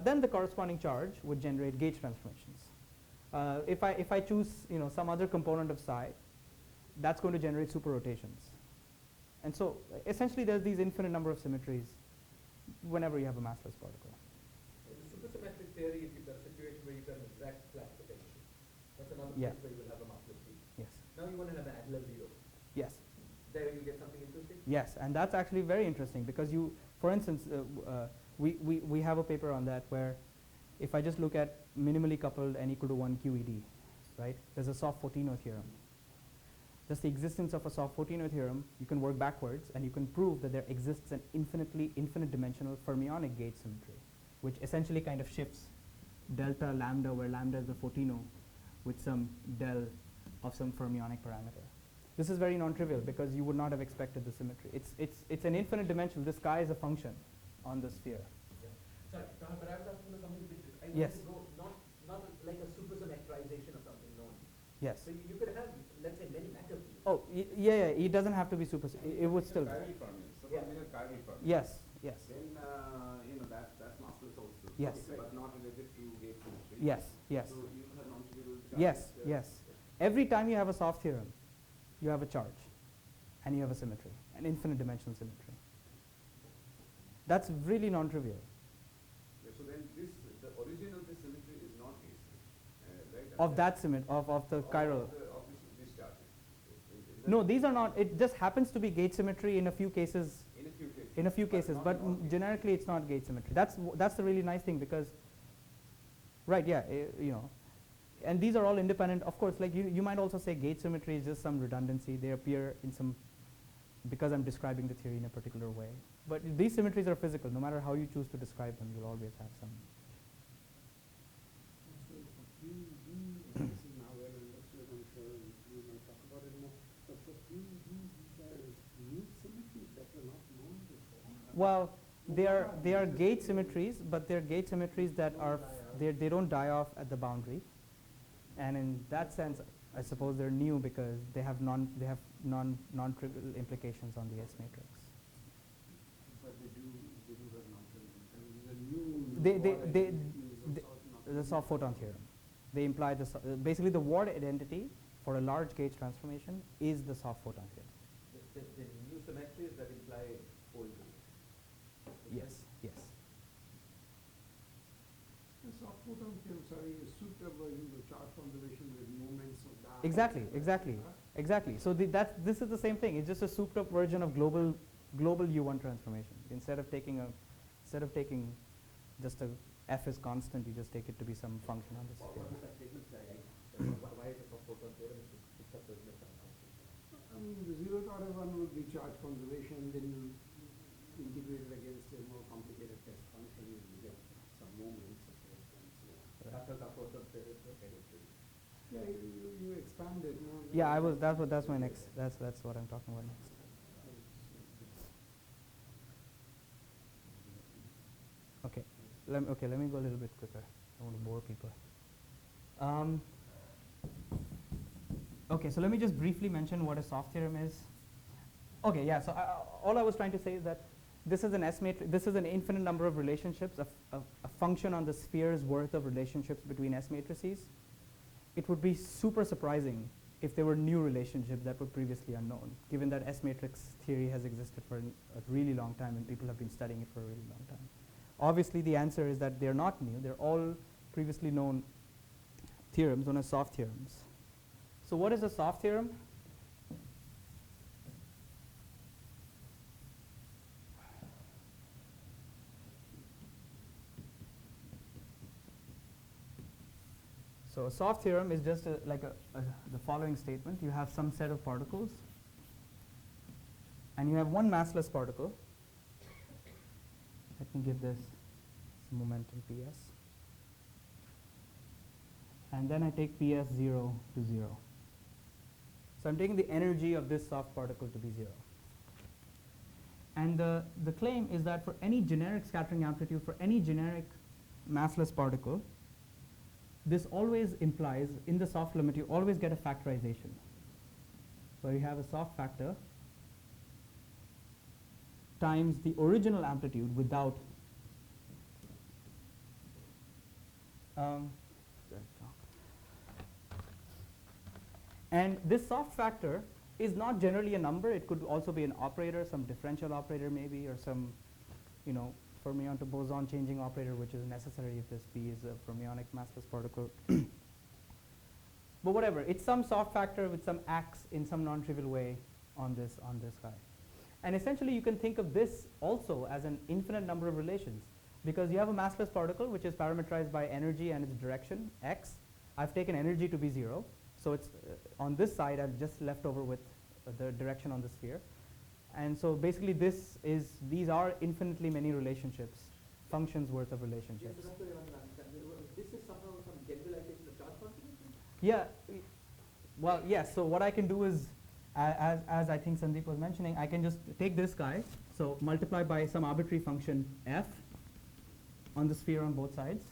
Then the corresponding charge would generate gauge transformations. If I choose some other component of psi, that's going to generate super rotations. And so essentially there's these infinite number of symmetries whenever you have a massless particle. In the supersymmetric theory, if you've got a situation where you've got an exact flat potential, that's another Yeah. place where you will have a massless field. Yes. Now you want to have an Adler zero. Yes. There you get something interesting. Yes, and that's actually very interesting because for instance, we have a paper on that where if I just look at minimally coupled n equal to 1 QED, right? There's a soft Fortino theorem. Just the existence of a soft Fortino theorem, you can work backwards and you can prove that there exists an infinite dimensional fermionic gauge symmetry, which essentially kind of shifts delta lambda, where lambda is the Fortino with some del of some fermionic parameter. This is very non-trivial because you would not have expected the symmetry. It's an infinite dimensional. This chi is a function on the sphere. Sorry, but I was asking for something bit different. I Yes. want to go not like a supersymmetrization of something known. Yes. So you could have, let's say, many matter fields. Oh, yeah. It doesn't have to be super. It would still. Chiral fermions. Suppose Yeah. we have chiral fermions. Yes. Yes. Then that's massless also. Yes. But not related to gate symmetry. Yes. Yes. So you have non-trivial Yes. charges. Yes. Every time you have a soft theorem, you have a charge, and you have a symmetry, an infinite dimensional symmetry. That's really non-trivial. Yeah, so then the origin of this symmetry is not gate symmetry, right? Of that symmetry, of the chiral. Of this charges. Is that No, these are not. It just happens to be gate symmetry in a few cases. in a few cases. In a few cases, not but in all cases. generically it's not gate symmetry. That's the really nice thing because, right? Yeah, and these are all independent. Of course, like you might also say gate symmetry is just some redundancy. They appear in some because I'm describing the theory in a particular way. But these symmetries are physical. No matter how you choose to describe them, you'll always have some. So for QED, this is now well understood, I'm sure we might talk about it more. But for QED, these are new symmetries that were not known before. Well, they are gate symmetries, but they're gate symmetries that are they don't die off at the boundary, and in that sense, I suppose they're new because they have non-trivial implications on the S matrix. But they do have non-trivial. I mean, these are new. They- Ward they- identities of they- sort not The soft photon theorem. They imply basically the Ward identity for a large gauge transformation is the soft photon theorem. The new symmetries that imply old gauge. Yes. Yes. The soft photon theorem, sorry, is super versions of charge conservation with moments of that. Exactly. So this is the same thing. It's just a souped up version of global U1 transformation. Instead of taking just a f is constant, you just take it to be some function on the What sphere. does that statement say? Why is the soft photon theorem picked up those misunderstandings? I mean, the zeroth order one would be charge conservation, then you integrate it against a more complicated test function, and you get some moments of it and so on. That's how soft photon theorem is headed to. Yeah, you expand it, no? Yeah, that's my next. That's what I'm talking about next. Okay. Let me go a little bit quicker. I don't want to bore people. Okay, so let me just briefly mention what a soft theorem is. Okay, yeah. So all I was trying to say is that this is an S matrix. This is an infinite number of relationships, a function on the sphere's worth of relationships between S matrices. It would be super surprising if there were new relationships that were previously unknown, given that S matrix theory has existed for a really long time and people have been studying it for a really long time. Obviously, the answer is that they're not new. They're all previously known theorems known as soft theorems. So what is a soft theorem? So a soft theorem is just like the following statement. You have some set of particles, and you have one massless particle. Let me give this some momentum Ps. And then I take Ps 0 to 0. So I'm taking the energy of this soft particle to be 0. And the claim is that for any generic scattering amplitude, for any generic massless particle, this always implies, in the soft limit, you always get a factorization, where you have a soft factor times the original amplitude without and this soft factor is not generally a number. It could also be an operator, some differential operator maybe, or some, fermion to boson changing operator, which is necessary if this B is a fermionic massless particle. But whatever, it's some soft factor with some acts in some non-trivial way on this guy. And essentially you can think of this also as an infinite number of relations, because you have a massless particle which is parameterized by energy and its direction, x. I've taken energy to be 0, so it's on this side I've just left over with the direction on the sphere. And so basically these are infinitely many relationships, functions worth of relationships. Yes, so that's what I want to understand. This is somehow some generalization of charge conservation? Yeah. Well, yes. So what I can do is, as I think Sandeep was mentioning, I can just take this guy, so multiply by some arbitrary function f on the sphere on both sides,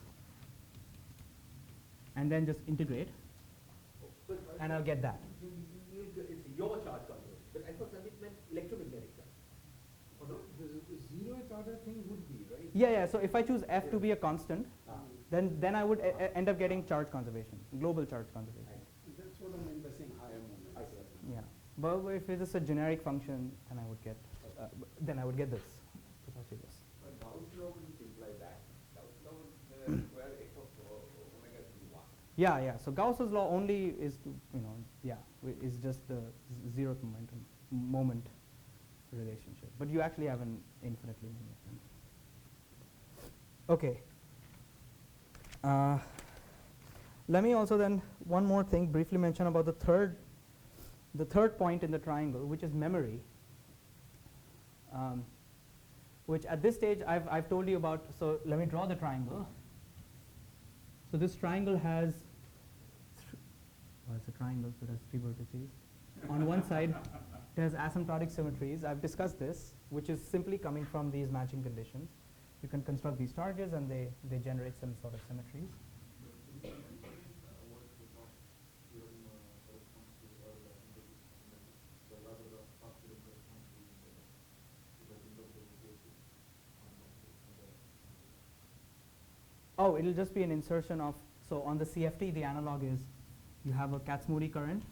and then just integrate, and I'll get that. It's your charge conservation. But I thought Sandeep meant electromagnetic charge. Or no? The zeroth order thing would be, right? Yeah, yeah. So if I choose f to be a constant, then I would end up getting charge conservation, global charge conservation. That's what I meant by saying higher moment. Yeah. But if it is a generic function, and I would get, then I would get this, precisely this. But Gauss law wouldn't imply that. Gauss law would square f of omega to be 1. Yeah, yeah. So Gauss's law only is to, is just the zeroth moment relationship. But you actually have an infinitely many of them. Okay. Let me also then one more thing briefly mention about the third point in the triangle, which is memory. Which at this stage I've told you about. So let me draw the triangle. So this triangle has, it's a triangle, so it has 3 vertices. On one side, it has asymptotic symmetries. I've discussed this, which is simply coming from these matching conditions. You can construct these charges, and they generate some sort of symmetries. Oh, it'll just be an insertion of, so on the CFT, the analog is you have a Kac-Moody current.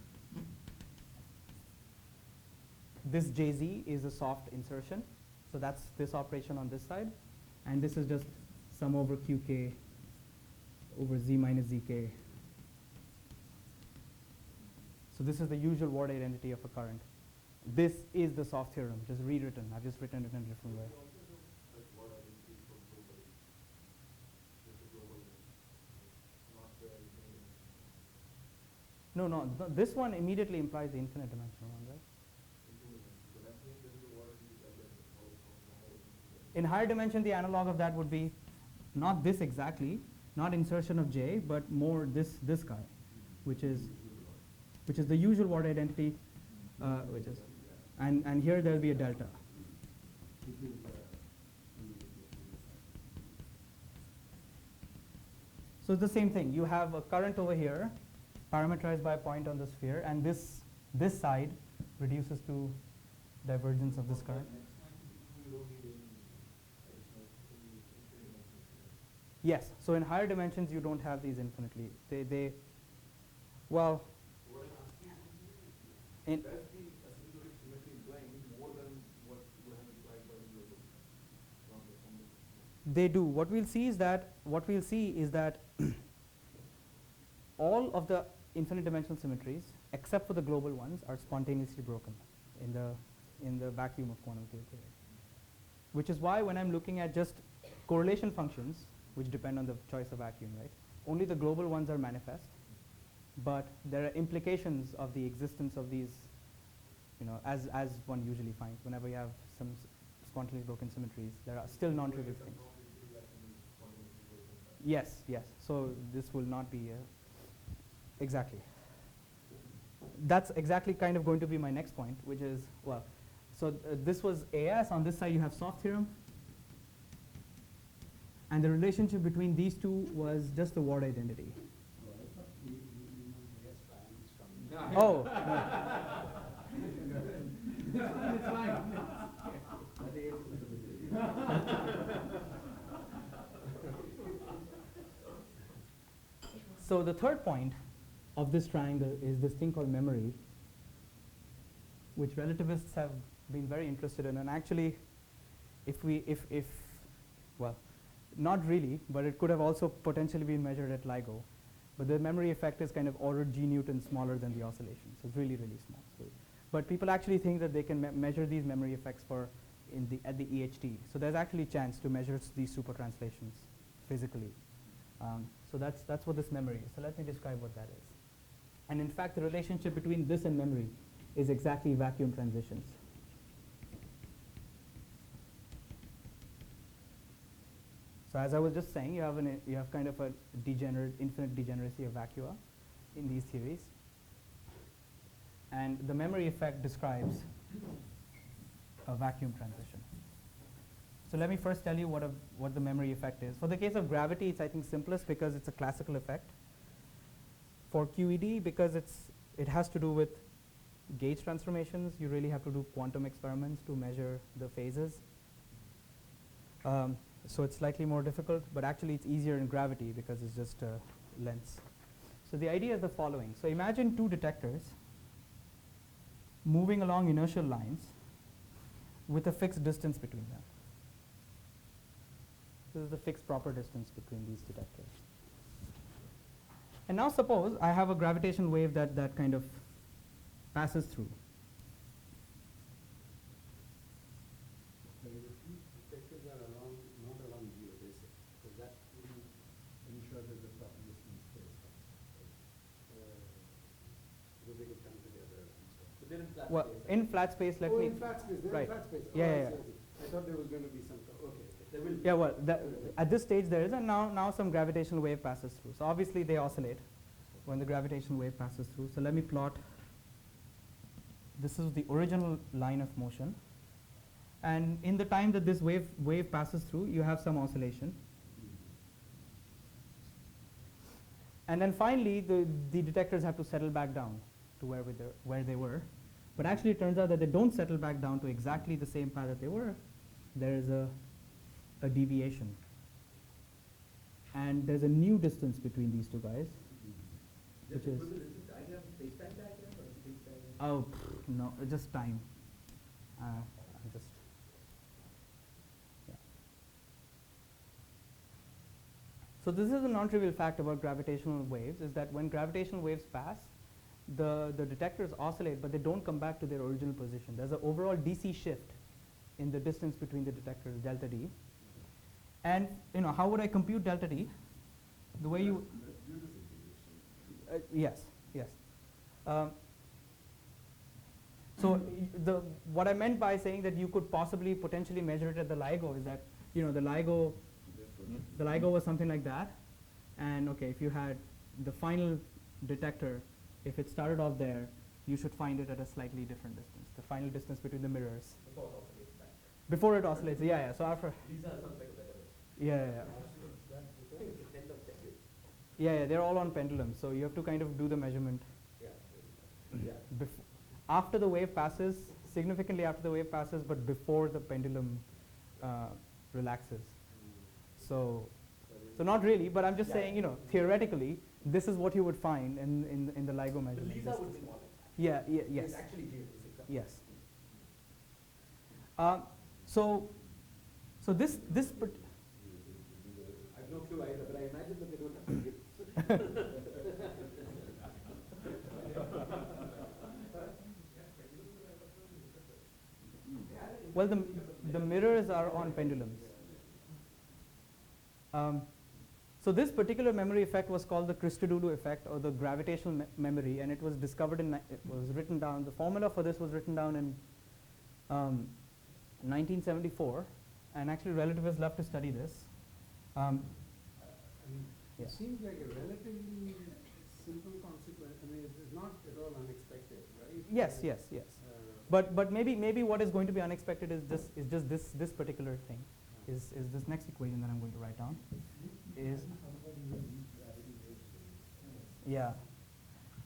This JZ is a soft insertion. So that's this operation on this side. And this is just sum over QK over Z minus ZK. So this is the usual word identity of a current. This is the soft theorem, just rewritten. I've just written it in a different way. No, this one immediately implies the infinite dimensional one, right? In higher dimension, the analog of that would be not this exactly, not insertion of J, but more this guy, which is the usual word identity, and here there'll be a delta. So it's the same thing. You have a current over here, parameterized by a point on the sphere, and this side reduces to divergence of this current. Yes. So in higher dimensions, you don't have these infinitely. Well. In Does the asymptotic symmetry implying more than what you have implied by the global from the they do. What we'll see is that all of the infinite dimensional symmetries, except for the global ones, are spontaneously broken in the vacuum of quantum field theory. Which is why when I'm looking at just correlation functions, which depend on the choice of vacuum, right? Only the global ones are manifest, but there are implications of the existence of these, as one usually finds. Whenever you have some spontaneously broken symmetries, there are still non-trivial things. Yes. So this will not be exactly. That's exactly kind of going to be my next point, which is, well, so this was AS. On this side, you have soft theorem. And the relationship between these two was just the word identity. Oh. It's fine. So the third point of this triangle is this thing called memory, which relativists have been very interested in. And actually, well, not really, but it could have also potentially been measured at LIGO. But the memory effect is kind of order G Newton smaller than the oscillation, so it's really, really small. So, but people actually think that they can measure these memory effects at the EHT. So there's actually a chance to measure these super translations physically. So that's what this memory is. So let me describe what that is. And in fact, the relationship between this and memory is exactly vacuum transitions. So as I was just saying, you have kind of a infinite degeneracy of vacua. in these theories. And the memory effect describes a vacuum transition. So let me first tell you what the memory effect is. For the case of gravity, it's I think simplest because it's a classical effect. For QED, because it has to do with gauge transformations, you really have to do quantum experiments to measure the phases. So it's slightly more difficult, but actually it's easier in gravity because it's just a lens. So the idea is the following. So imagine two detectors moving along inertial lines with a fixed distance between them. This is the fixed proper distance between these detectors. And now suppose I have a gravitational wave that kind of passes through. But if these detectors are not along geodesic, because that will ensure that the proper distance stays constant, right? Because they could come together and stuff. So they're in flat Well, space. in flat space, let me. In flat space, they're right. in flat space. Yeah, I yeah, see, I see. I thought there was going to be some, okay. There will be. Yeah, well, at this stage there is, and now some gravitational wave passes through. So obviously they oscillate when the gravitational wave passes through. So let me plot. This is the original line of motion. And in the time that this wave passes through, you have some oscillation. And then finally, the detectors have to settle back down to where they were. But actually, it turns out that they don't settle back down to exactly the same path that they were. There is a deviation. And there's a new distance between these two guys, which is, Was this diagram space-time diagram or space-time? oh, no, just time. I'm just, yeah. So this is a non-trivial fact about gravitational waves, is that when gravitational waves pass, the detectors oscillate, but they don't come back to their original position. There's an overall DC shift in the distance between the detectors, delta D. And how would I compute delta D? The way you, yes. So what I meant by saying that you could possibly potentially measure it at the LIGO is that the LIGO was something like that, and okay, if you had the final detector, if it started off there, you should find it at a slightly different distance, the final distance between the mirrors. Before it oscillates back. Before it oscillates, yeah. So after, Lisa sounds like a better way. yeah. I think it's a 10 of 10. Yeah, they're all on pendulums, so you have to kind of do the measurement. Yeah. Yeah. After the wave passes, significantly after the wave passes, but before the pendulum relaxes. So not really, but I'm just saying, theoretically, this is what you would find in the LIGO But measurement. Lisa would be more like that. Yeah, yes. It's actually geodesic. Yes. So this I have no clue either, but I imagine that they don't have to give. well, the mirrors are on pendulums. So this particular memory effect was called the Christodoulou effect, or the gravitational memory, and it was discovered it was written down. The formula for this was written down in 1974, and actually relativists love to study this. It Yeah. seems like a relatively simple consequence. I mean, it's not at all unexpected, right? Yes. But maybe what is going to be unexpected is just this particular thing, is this next equation that I'm going to write down. Is yeah.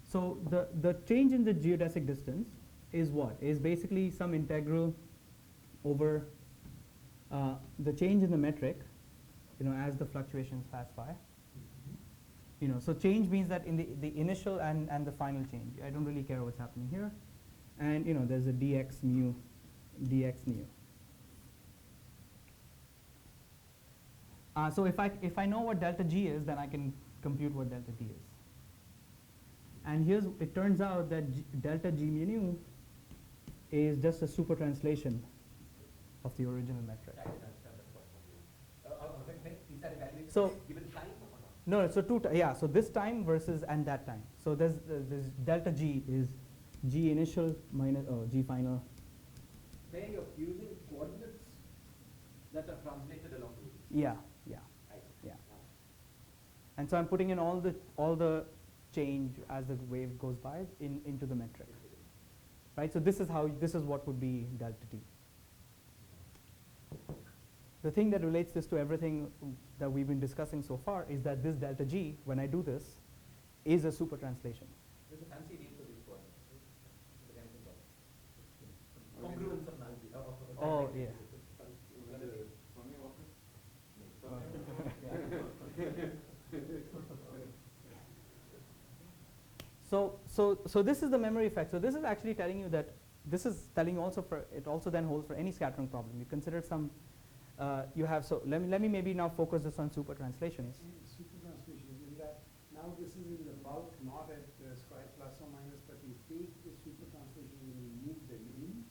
So the change in the geodesic distance is what? Is basically some integral over the change in the metric, as the fluctuations pass by. So change means that in the initial and the final change. I don't really care what's happening here. And there's a dx mu. So if I know what delta G is, then I can compute what delta D is. And it turns out that delta G mu nu is just a super translation of the original metric. I didn't understand that point. Is that evaluated So- given time or not? No, so so this time versus and that time. So there's delta G is G initial minus G final. Where you're using coordinates that are translated along the Yeah. I see. Yeah. And so I'm putting in all the change as the wave goes by into the metric. Right? So this is what would be delta t. The thing that relates this to everything that we've been discussing so far is that this delta g, when I do this, is a super translation. There's a fancy name for these coordinates, right? The kind of Okay. congruence of null. Oh, yeah. So this is the memory effect. So this is actually telling you that this is telling you also for it also then holds for any scattering problem. You consider some you have so let me maybe now focus this on super translations. Super translations in that now this is in the bulk, not at square plus or minus, but you take the super translations and you move them in.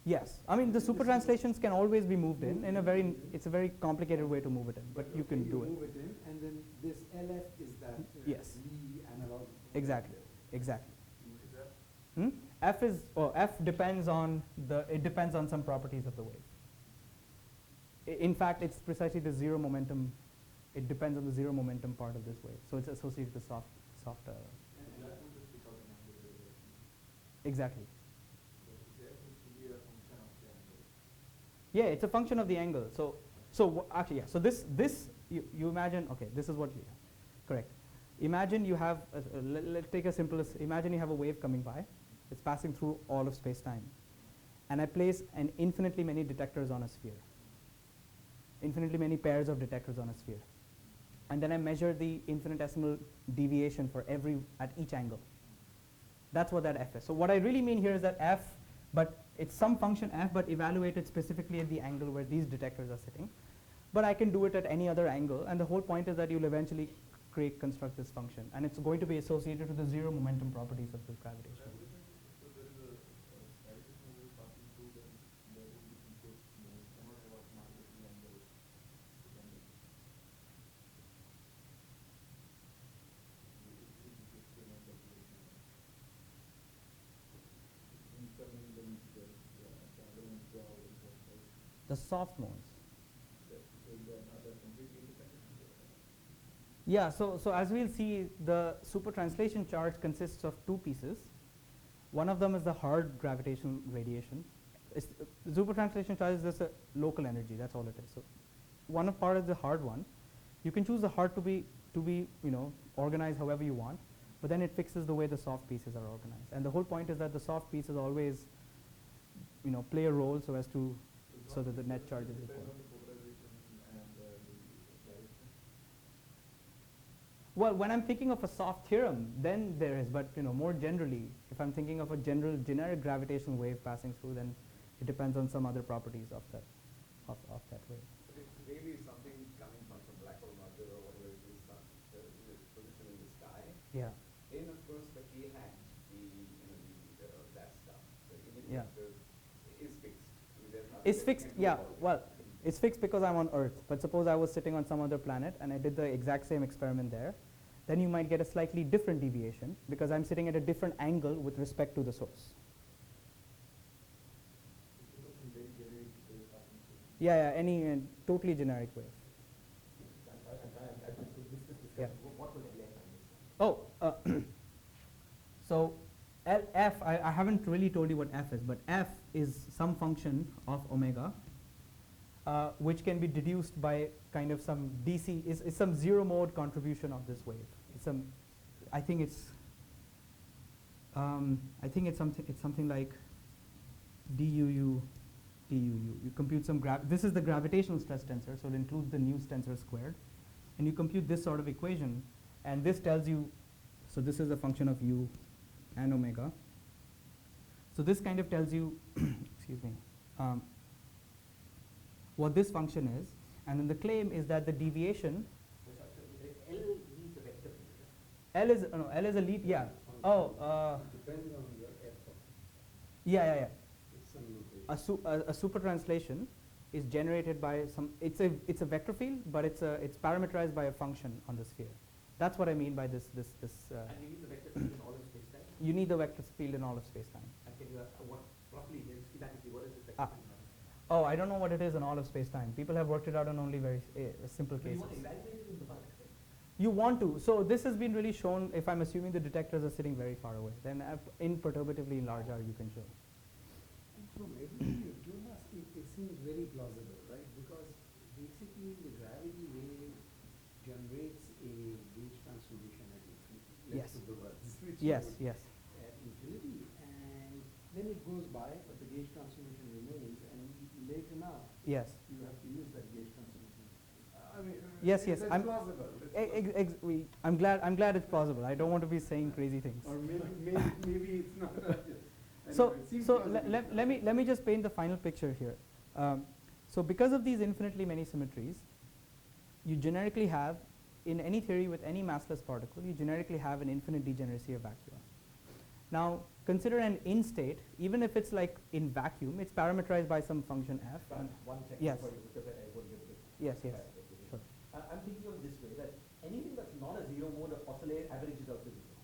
Yes, I mean the super translations can always be moved in a very it's a very complicated way to move it in, but you can do it. Move it in, and then this LF is that Yes. V analog. Exactly. Exactly. Is that F depends on some properties of the wave. In fact, it's precisely the zero momentum. It depends on the zero momentum part of this wave, so it's associated with soft. and that would just pick out an angle derivation. Exactly. But there seems to be a function of the angle. Yeah, it's a function of the angle. Actually, yeah. So this you imagine. Okay, this is what you correct. Imagine you have let's take a simplest. Imagine you have a wave coming by. It's passing through all of space-time, and I place an infinitely many detectors on a sphere. Infinitely many pairs of detectors on a sphere, and then I measure the infinitesimal deviation for at each angle. That's what that f is. So what I really mean here is that f, but it's some function f, but evaluated specifically at the angle where these detectors are sitting. But I can do it at any other angle, and the whole point is that you'll eventually construct this function, and it's going to be associated with the zero momentum properties of this gravitation. So there is a gravitational wave passing through, then there will be input. Cannot have automatically angle dependent. It is still not calculation. Incoming then the other ones go out and so right. The soft modes. So they are not completely independent. Yeah, so as we'll see, the super translation charge consists of two pieces. One of them is the hard gravitational radiation. The super translation charge is just a local energy, that's all it is. So one part is the hard one. You can choose the hard to be organized however you want, but then it fixes the way the soft pieces are organized. And the whole point is that the soft pieces always play a role so that the net charge is equal. Depends on the polarization and the direction. Well, when I'm thinking of a soft theorem, then there is, but more generally, if I'm thinking of a generic gravitational wave passing through, then it depends on some other properties of that wave. But it's really something coming from some black hole merger or whatever it is, its position in the sky. Yeah. Then of course the k hat, that stuff, the image Yeah. vector is fixed. I mean, there's nothing It's that you fixed, can do yeah, about it. well, it's fixed because I'm on Earth, but suppose I was sitting on some other planet and I did the exact same experiment there, then you might get a slightly different deviation because I'm sitting at a different angle with respect to the source. This is a very generic wave passing through. Yeah, any totally generic wave. Yeah. What will LF and this? Oh, so F, I haven't really told you what F is, but F is some function of omega, which can be deduced by kind of some DC, is some zero mode contribution of this wave. I think it's something like DUU. You compute some this is the gravitational stress tensor, so it includes the nu tensor squared, and you compute this sort of equation, and this tells you, so this is a function of u and omega. So this kind of tells you, excuse me, what this function is, and then the claim is that the deviation. L needs a vector field. L is a lead, yeah. It depends on your F of Yeah. it's some notation. A super translation is generated by it's a vector field, but it's parameterized by a function on the sphere. That's what I mean by this. And you need the vector field in all of space-time? You need the vector field in all of space-time. And can you, roughly, schematically, what is this vector Ah. field? Oh, I don't know what it is in all of space-time. People have worked it out on only very simple But you cases. want to evaluate it in the bulk, right? You want to. So this has been really shown if I'm assuming the detectors are sitting very far away. Then in perturbatively large R you can show. And from everything you've told us, it seems very plausible, right? Because basically the gravity wave generates a gauge transformation at infinity. Yes. Let's put the words. Which Yes, would yes. at infinity, and then it goes by, but the gauge transformation remains, and later now Yes. you have to use that gauge transformation. I mean, Yes, yes. That's I'm plausible. That's plausible. I'm glad it's plausible. I don't want to be saying crazy things. Or maybe it's not. So, Anyway, it seems so plausible. let me just paint the final picture here. So because of these infinitely many symmetries, you generically have, in any theory with any massless particle, you generically have an infinite degeneracy of vacua. Now, consider an in state, even if it's like in vacuum, it's parameterized by some function f. Fran, one second Yes. before you, because I will give it. Yes, yes. Sure. I'm thinking of this way, that anything that's not a zero mode oscillator averages out to zero.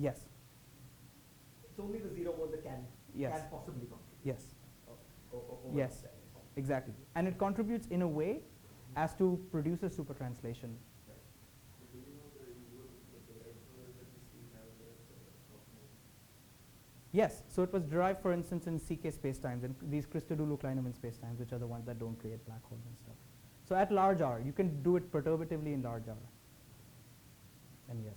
Yes, It's only the zero mode that can yes, possibly contribute. yes, Over Yes. that. exactly. And it contributes in a way as to produce a super translation. So do you know the usual, the electrolyte that we see have that approximation? Yes, so it was derived, for instance, in CK spacetimes and these Christodoulou-Kleinemann spacetimes, which are the ones that don't create black holes and stuff. So at large R, you can do it perturbatively in large R. And yes.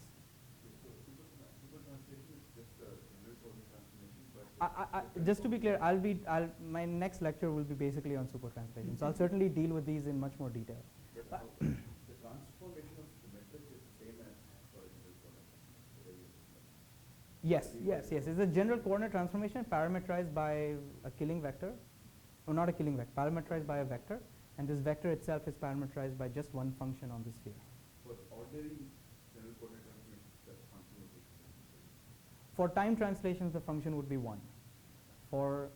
So super translation is just a general coordinate transformation, but Just to be clear, my next lecture will be basically on super translation. So I'll certainly deal with these in much more detail. but the transformation of the metric is the same as for a general coordinate. Yes, yes, yes. It's a general coordinate transformation parameterized by a Killing vector. No, not a Killing vector, parameterized by a vector. And this vector itself is parameterized by just one function on the sphere. For ordinary general coordinate transformation, the function would be the same. For time translations, the function would be 1. For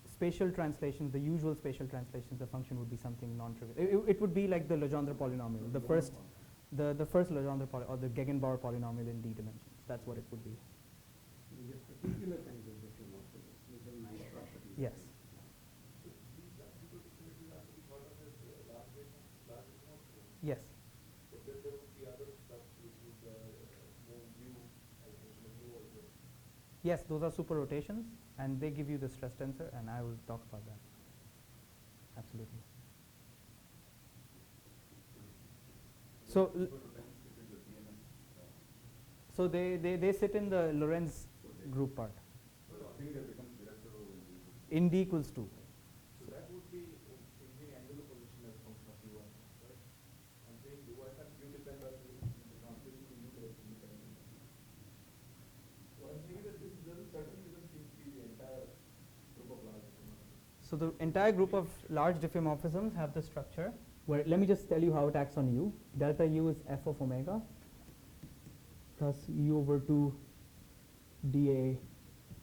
spatial translations, the usual spatial translations, the function would be something non-trivial. It would be like the Legendre polynomial, the first Legendre or the Gegenbauer polynomial in d dimensions. That's what it would be. You get particular kinds of diffeomorphisms, which have nice properties. Yes. So these super symmetries have to be thought of as large diffeomorphisms. Yes. But then there would be other stuff which would more mu, as mentioned, mu also. Yes, those are super rotations, and they give you the stress tensor, and I will talk about that. Absolutely. So, Super rotations fit in the DNS. so they sit in the Lorentz group part. So I think that becomes Virasoro In d equals 2. So that would be in the angular position as a function of u1, right? I'm saying why can't u depend on the translation to u directly independent? So I'm saying that this certainly doesn't seem to be the entire group of large diffeomorphisms. So the entire group of large diffeomorphisms have the structure where, let me just tell you how it acts on u. Delta u is f of omega plus u over 2 dA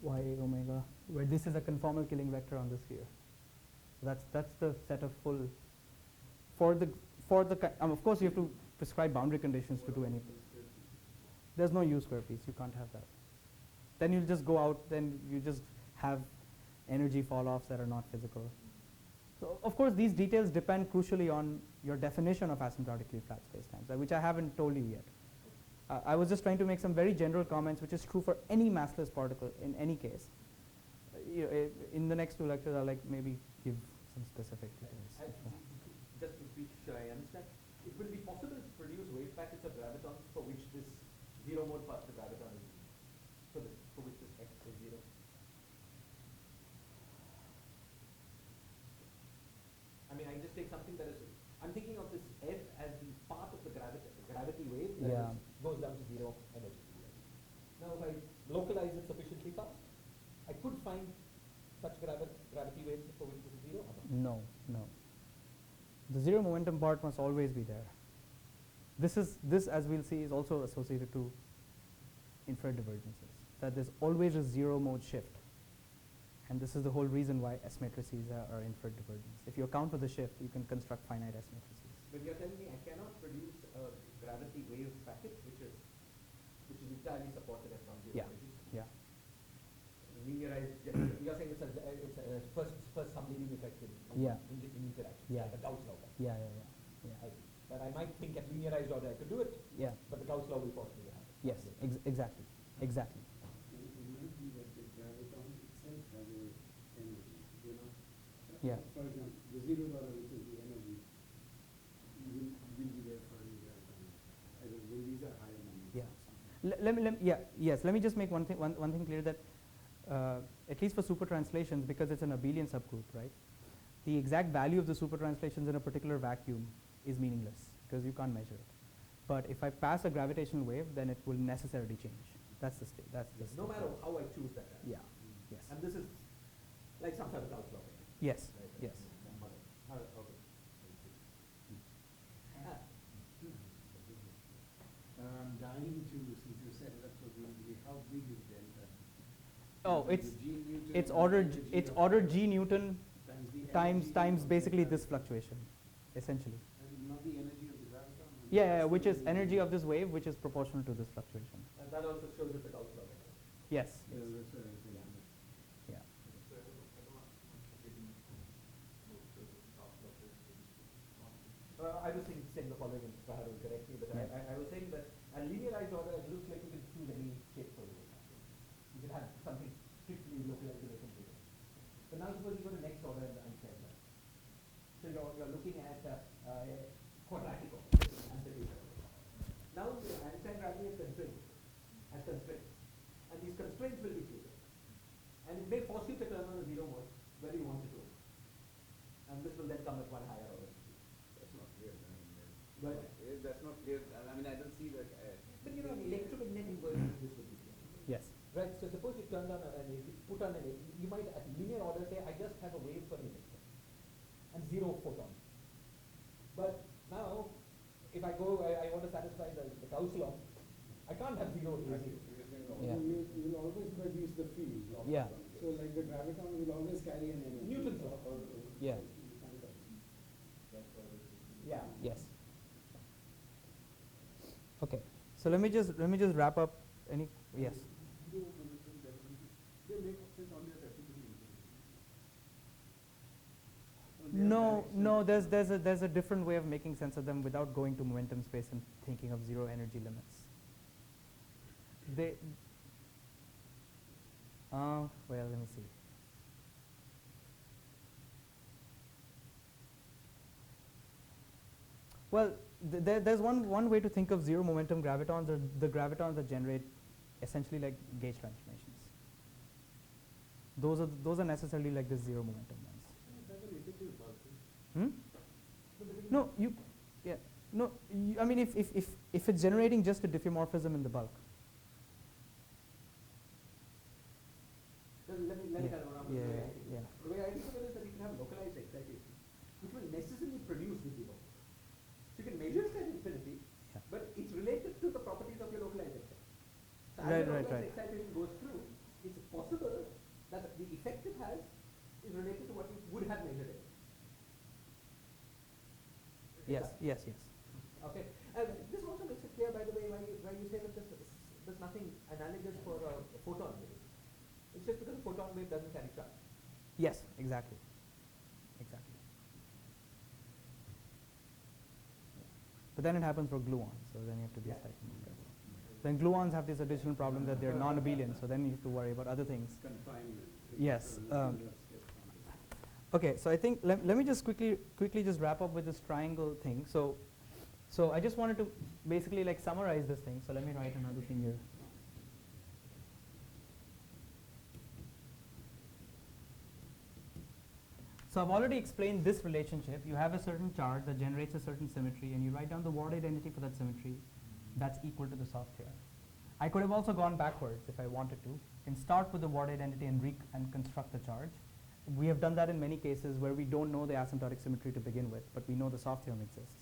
y omega, where this is a conformal Killing vector on the sphere. So that's the set of full of course you have to prescribe boundary conditions to do anything. There's no u square piece, you can't have that. Then you'll just go out, then you just have energy fall-offs that are not physical. So of course these details depend crucially on your definition of asymptotically flat spacetimes, which I haven't told you yet. I was just trying to make some very general comments, which is true for any massless particle in any case. In the next 2 lectures, I'll maybe give some specific details. Just to be sure I understand, it will be possible to produce wave packets of gravitons for which this zero mode part of the graviton is zero. For which this x is 0. I mean, I just take something that is, I'm thinking of this f as the path of the gravity wave that Yeah. goes down to 0 energy. Now, if I localize it sufficiently fast, I could find such gravity waves for which this is 0 or not? No, no. The zero momentum part must always be there. This, as we'll see, is also associated to infrared divergences, that there's always a zero mode shift. And this is the whole reason why S matrices are infrared divergence. If you account for the shift, you can construct finite S matrices. But you're telling me I cannot produce a gravity wave packet which is entirely supported at non-zero Yeah. energy. Yeah. Linearized, you're saying it's a first subleading effect in Yeah. interaction, Yeah. like a Gauss law. Yeah. I, That I might think at linearized order I could do it, Yeah. but the Gauss law will force me to have it. Yes. Exactly. Exactly. It might be that the graviton itself has a energy, you know. Yeah. For example, the $0, which is the energy, will be there for any graviton. When these are higher moments. Yeah. or something. Let me just make one thing clear that at least for super translations, because it's an abelian subgroup, right? The exact value of the super translations in a particular vacuum is meaningless because you can't measure it. But if I pass a gravitational wave, then it will necessarily change. That's the state. That's the No state. matter how I choose that. Yeah. Yes. And this is like some sort of Gauss law. Yes. Right? Yes. Okay. I'm dying to, since you said electromobility, how big is delta? Oh, The it's G Newton it's and ordered the G it's of- ordered G Newton times the times energy of basically the this graviton. fluctuation, essentially. And not the energy of the graviton? Yeah, which is energy of this wave, which is proportional to this fluctuation. And that also shows that the Gauss law. Yes. Yeah, that's what I was saying. Yeah. So I don't know, I'm getting most of the top of it. I was saying the following, and Prahar will correct me, but Yeah. I was saying that a linearized order, it looks like you can choose any shape for the wave. You can have something strictly localized to the computer. But now suppose you go to next order in the Einstein graph. So you're looking at quadratic order. Now the Einstein gravity has constraints. And these constraints will be chosen. And it may force you to turn on the zero mode whether you want to do it. And this will then come at one higher order. That's not clear. But That's not clear. I mean, I don't see that. But you know, an electromagnetic version of this would be clear. Yes. Right, so suppose you turned on put on you might at linear order say, I just have a wave for the electron and zero photon. But now, if I go, I want to satisfy the Gauss law, I can't have zero to zero. Yeah. You will always produce the field. Yeah. So like the graviton will always carry an energy. Newton's law. Yeah. Yeah. Yes. Okay. So let me just wrap up. Any yes. They make sense only at asymptotic infinity. No. There's a different way of making sense of them without going to momentum space and thinking of zero energy limits. Well, let me see. Well, there's one way to think of zero momentum gravitons, or the gravitons that generate essentially like gauge transformations. Those are necessarily like the zero momentum ones. Hmm? No, I mean if it's generating just a diffeomorphism in the bulk. Let me kind of run Yeah, the way I think. yeah. The way I think of it is that you can have localized excitation, which will necessarily produce visible. So you can measure it at infinity, Yeah. but it's related to the properties of your localized excitation. So as Right, the right, localized right. excitation goes through, it's possible that the effect it has is related to what you would have measured it. Yes. Okay. This also makes it clear, by the way, why you say that there's nothing analogous for a photon wave. It's just because a photon wave doesn't carry charge. Yes, exactly. But then it happens for gluons, so then you have to be slightly more careful. Then gluons have this additional problem that they're non-abelian, so then you have to worry about other things. Confinement. Yes. Okay, so I think let me just quickly just wrap up with this triangle thing. So I just wanted to basically like summarize this thing. So let me write another thing here. So I've already explained this relationship. You have a certain charge that generates a certain symmetry, and you write down the Ward identity for that symmetry. That's equal to the soft theorem. I could have also gone backwards if I wanted to. I can start with the Ward identity and construct the charge. We have done that in many cases where we don't know the asymptotic symmetry to begin with, but we know the soft theorem exists.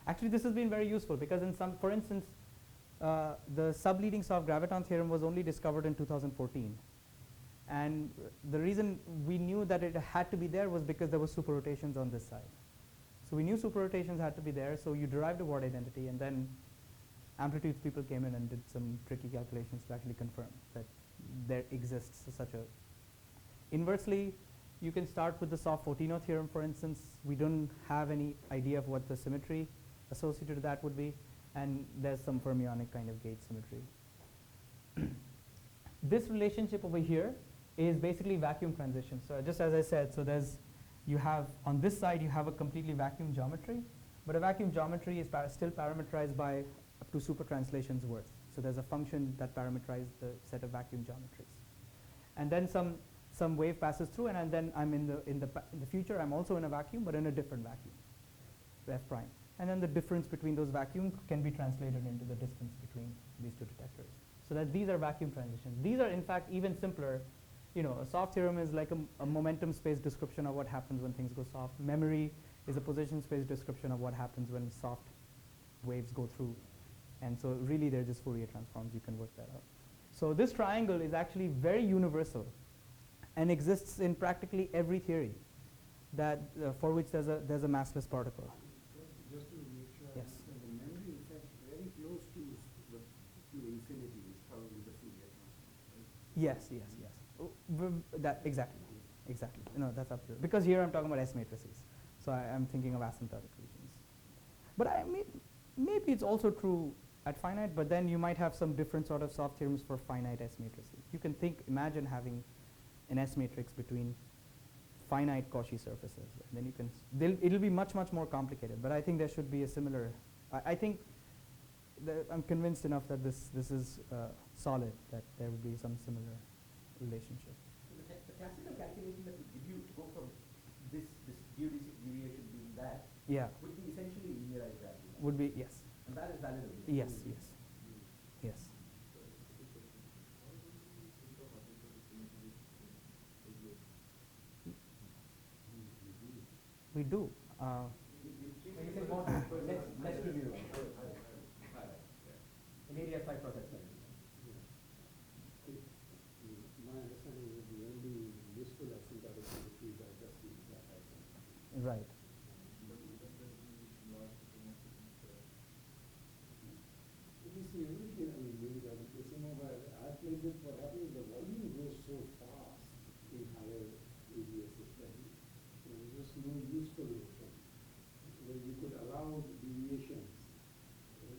Actually, this has been very useful because for instance, the subleading soft graviton theorem was only discovered in 2014. And the reason we knew that it had to be there was because there were superrotations on this side. So we knew superrotations had to be there, so you derived a Ward identity, and then amplitudes people came in and did some tricky calculations to actually confirm that there exists such a. Inversely, you can start with the soft Fotino theorem, for instance. We don't have any idea of what the symmetry associated to that would be, and there's some fermionic kind of gauge symmetry. This relationship over here is basically vacuum transition. So just as I said, so you have on this side you have a completely vacuum geometry, but a vacuum geometry is still parameterized by up to super translations worth. So there's a function that parameterizes the set of vacuum geometries, and then some wave passes through, and then I'm in the future I'm also in a vacuum, but in a different vacuum, f prime, and then the difference between those vacuums can be translated into the distance between these two detectors. So that these are vacuum transitions. These are in fact even simpler. You know, a soft theorem is like a momentum space description of what happens when things go soft. Memory is a position space description of what happens when soft waves go through. And so really they're just Fourier transforms. You can work that out. So this triangle is actually very universal and exists in practically every theory that for which there's a massless particle. Just to make sure, Yes. the memory effect very close to infinity is probably the Fourier transform, right? Yes, yes, yes. That exactly. Exactly. No, that's absolutely. Because here I'm talking about S matrices. So I'm thinking of asymptotic regions. But maybe it's also true at finite, but then you might have some different sort of soft theorems for finite S matrices. You can imagine having an S matrix between finite Cauchy surfaces. And then you can, it'll be much, much more complicated. But I think there should be a similar, I think I'm convinced enough that this is solid, that there will be some similar relationship. So the classical calculation that would give you to go from this geodesic deviation being that Yeah. would be essentially linearized gravity. Would be, yes. And that is valid over Yes, yes. Yes. We do. Let's review. In area 5 project study. My understanding is the only useful asymptotic symmetries are just the asymptotic. Right. You see, everything, I mean, maybe that is the same, but I played with what happens, the volume goes so fast in higher ADSs that there's just no useful notion where you could allow deviations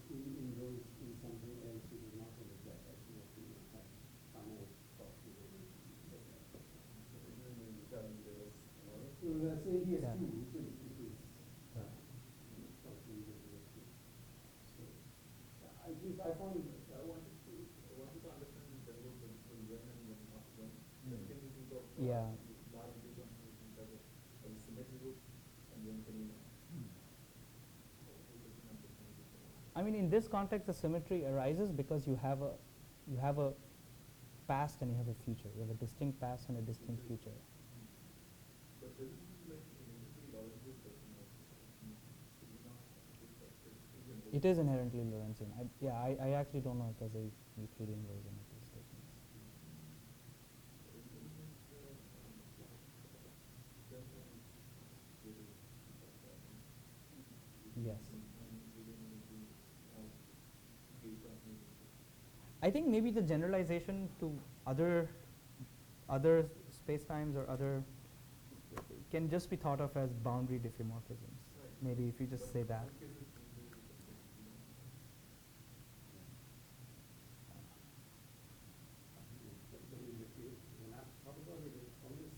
in those, in something else which is not going to get that, you have to have finite possibilities. So that's ADS2, Yeah. which is probably the ADS2. So at least I found I wanted to understand in terms of the when and when not when. Mm. Can you think of Yeah. large big contributions as a symmetry group, and when can you I mean, in this context, the symmetry arises because you have a past and you have a future. You have a distinct past and a distinct future. But this is like inherently Lorentzian question of is it not It is inherently Lorentzian. I actually don't know if there's a Euclidean version of these statements. Yes. I think maybe the generalization to other spacetimes or other can just be thought of as boundary diffeomorphisms. Right. Maybe if you just say that. When I thought about it, it's always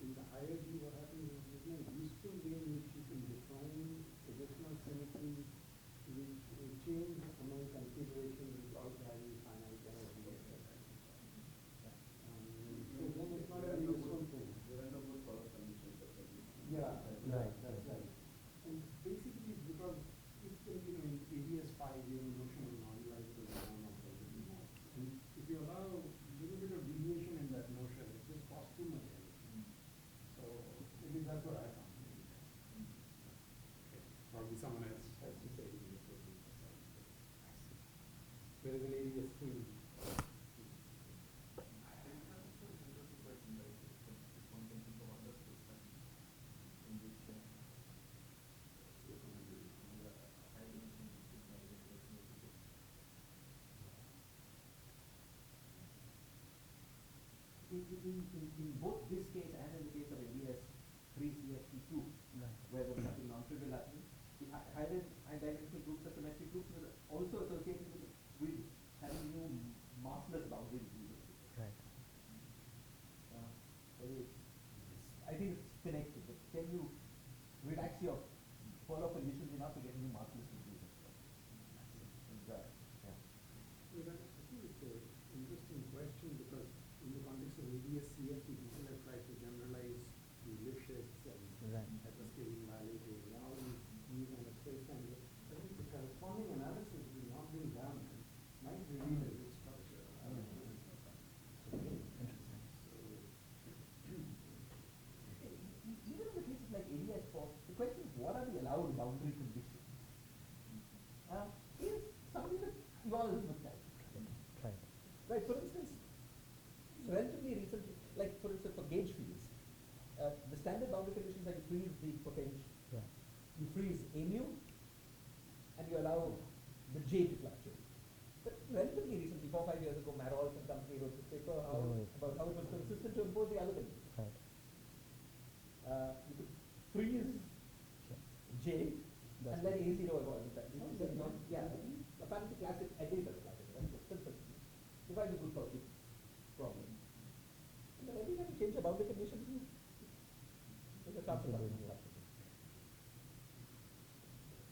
in the hierarchy what happens is there's no useful way in which you can define additional symmetry which will change among configurations which also having finite energy, etc. So then it's not a useful thing. There are no good follow conditions of everything. Yeah, Right. that's right. And basically it's because if in ADS5 you have a notion of normalizable non-observable modes. And if you allow a little bit of deviation in that notion, it just costs too much energy. So at least that's what I found. Probably someone else has to say ADS would be precise. Whereas in ADS3 in both this case and in the case of NDS 3 CFT2, Right. where there was nothing non-trivial happening, the high dimensional of ADS CFT, people have tried to generalize to Lifshitz and Right. hyperscaling biology and all these new kind of space-time. I think the corresponding analysis is not being done and might reveal a new structure. I don't know. Interesting. So, Even in the cases like ADS4, the question is what are the allowed boundary conditions? Is something that evolves with time. Right. Right, for instance, relatively recently, like for instance for gauge fields, the standard boundary conditions are you freeze the potential, Yeah. you freeze a mu, and you allow the J to fluctuate. But relatively recently, 4 or 5 years ago, Marolf and company wrote this paper about how it was consistent to impose the other condition. Right. You could freeze J, That's and let A0 evolve with that. Yeah, apparently classic, at least that's classic, right? But still succeeds. Provides a good for this problem. And then every time you change the boundary conditions, there's a chance of Absolutely. something happening.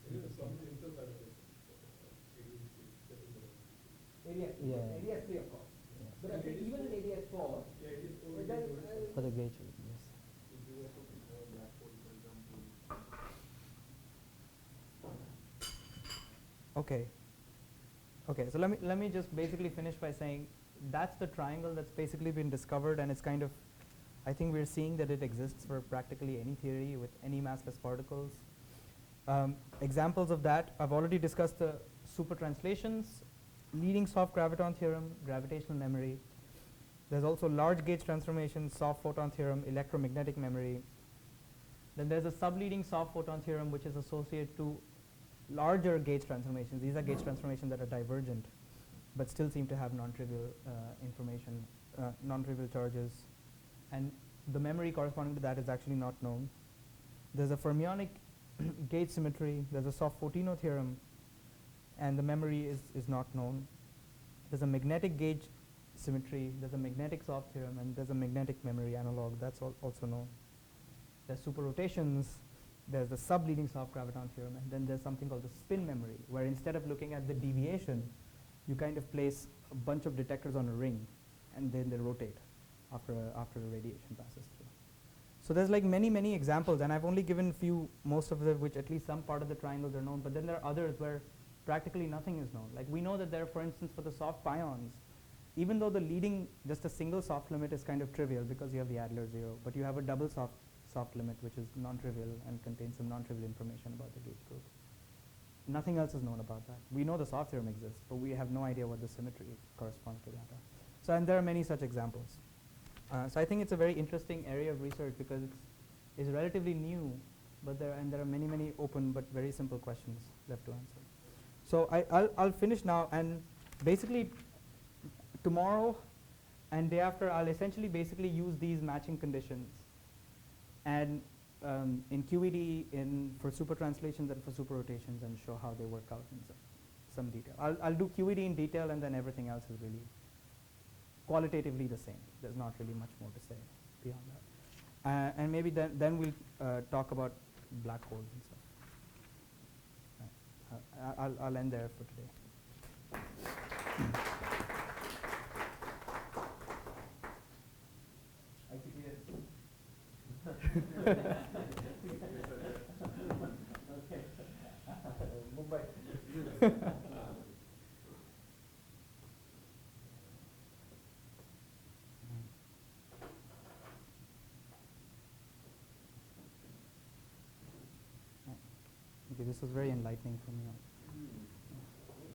It is some interparameter. ADS3, Yeah. ADS3 of course. Yes. But I think even in ADS4, Yeah, it is and then, For the gauge, yes. if you were to compare black hole, for example, Okay. Okay, so let me just basically finish by saying that's the triangle that's basically been discovered, and it's kind of, I think we're seeing that it exists for practically any theory with any massless particles. Examples of that, I've already discussed the super translations, leading soft graviton theorem, gravitational memory. There's also large gauge transformations, soft photon theorem, electromagnetic memory. Then there's a subleading soft photon theorem which is associated to larger gauge transformations. These are gauge transformations that are divergent but still seem to have non-trivial information, non-trivial charges. And the memory corresponding to that is actually not known. There's a fermionic gauge symmetry. There's a soft Fotino theorem, and the memory is not known. There's a magnetic gauge symmetry. There's a magnetic soft theorem, and there's a magnetic memory analog. That's also known. There's super rotations. There's the subleading soft graviton theorem, and then there's something called the spin memory, where instead of looking at the deviation, you kind of place a bunch of detectors on a ring, and then they rotate after the radiation passes through. So there's like many examples, and I've only given few, most of them, which at least some part of the triangles are known, but then there are others where practically nothing is known. Like we know that there, for instance, for the soft pions, even though the leading, just a single soft limit is kind of trivial because you have the Adler zero, but you have a double soft limit which is non-trivial and contains some non-trivial information about the gauge group. Nothing else is known about that. We know the soft theorem exists, but we have no idea what the symmetry corresponds to that are. So, and there are many such examples. So I think it's a very interesting area of research because it's relatively new, but there are many open but very simple questions left to answer. So I'll finish now, and basically tomorrow and day after I'll essentially basically use these matching conditions, and in QED for super translations and for super rotations, and show how they work out in some detail. I'll do QED in detail, and then everything else is really qualitatively the same. There's not really much more to say beyond that. And maybe then we'll talk about black holes and stuff. Right. I'll end there for today. Okay. Mumbai. Okay, this was very enlightening for me.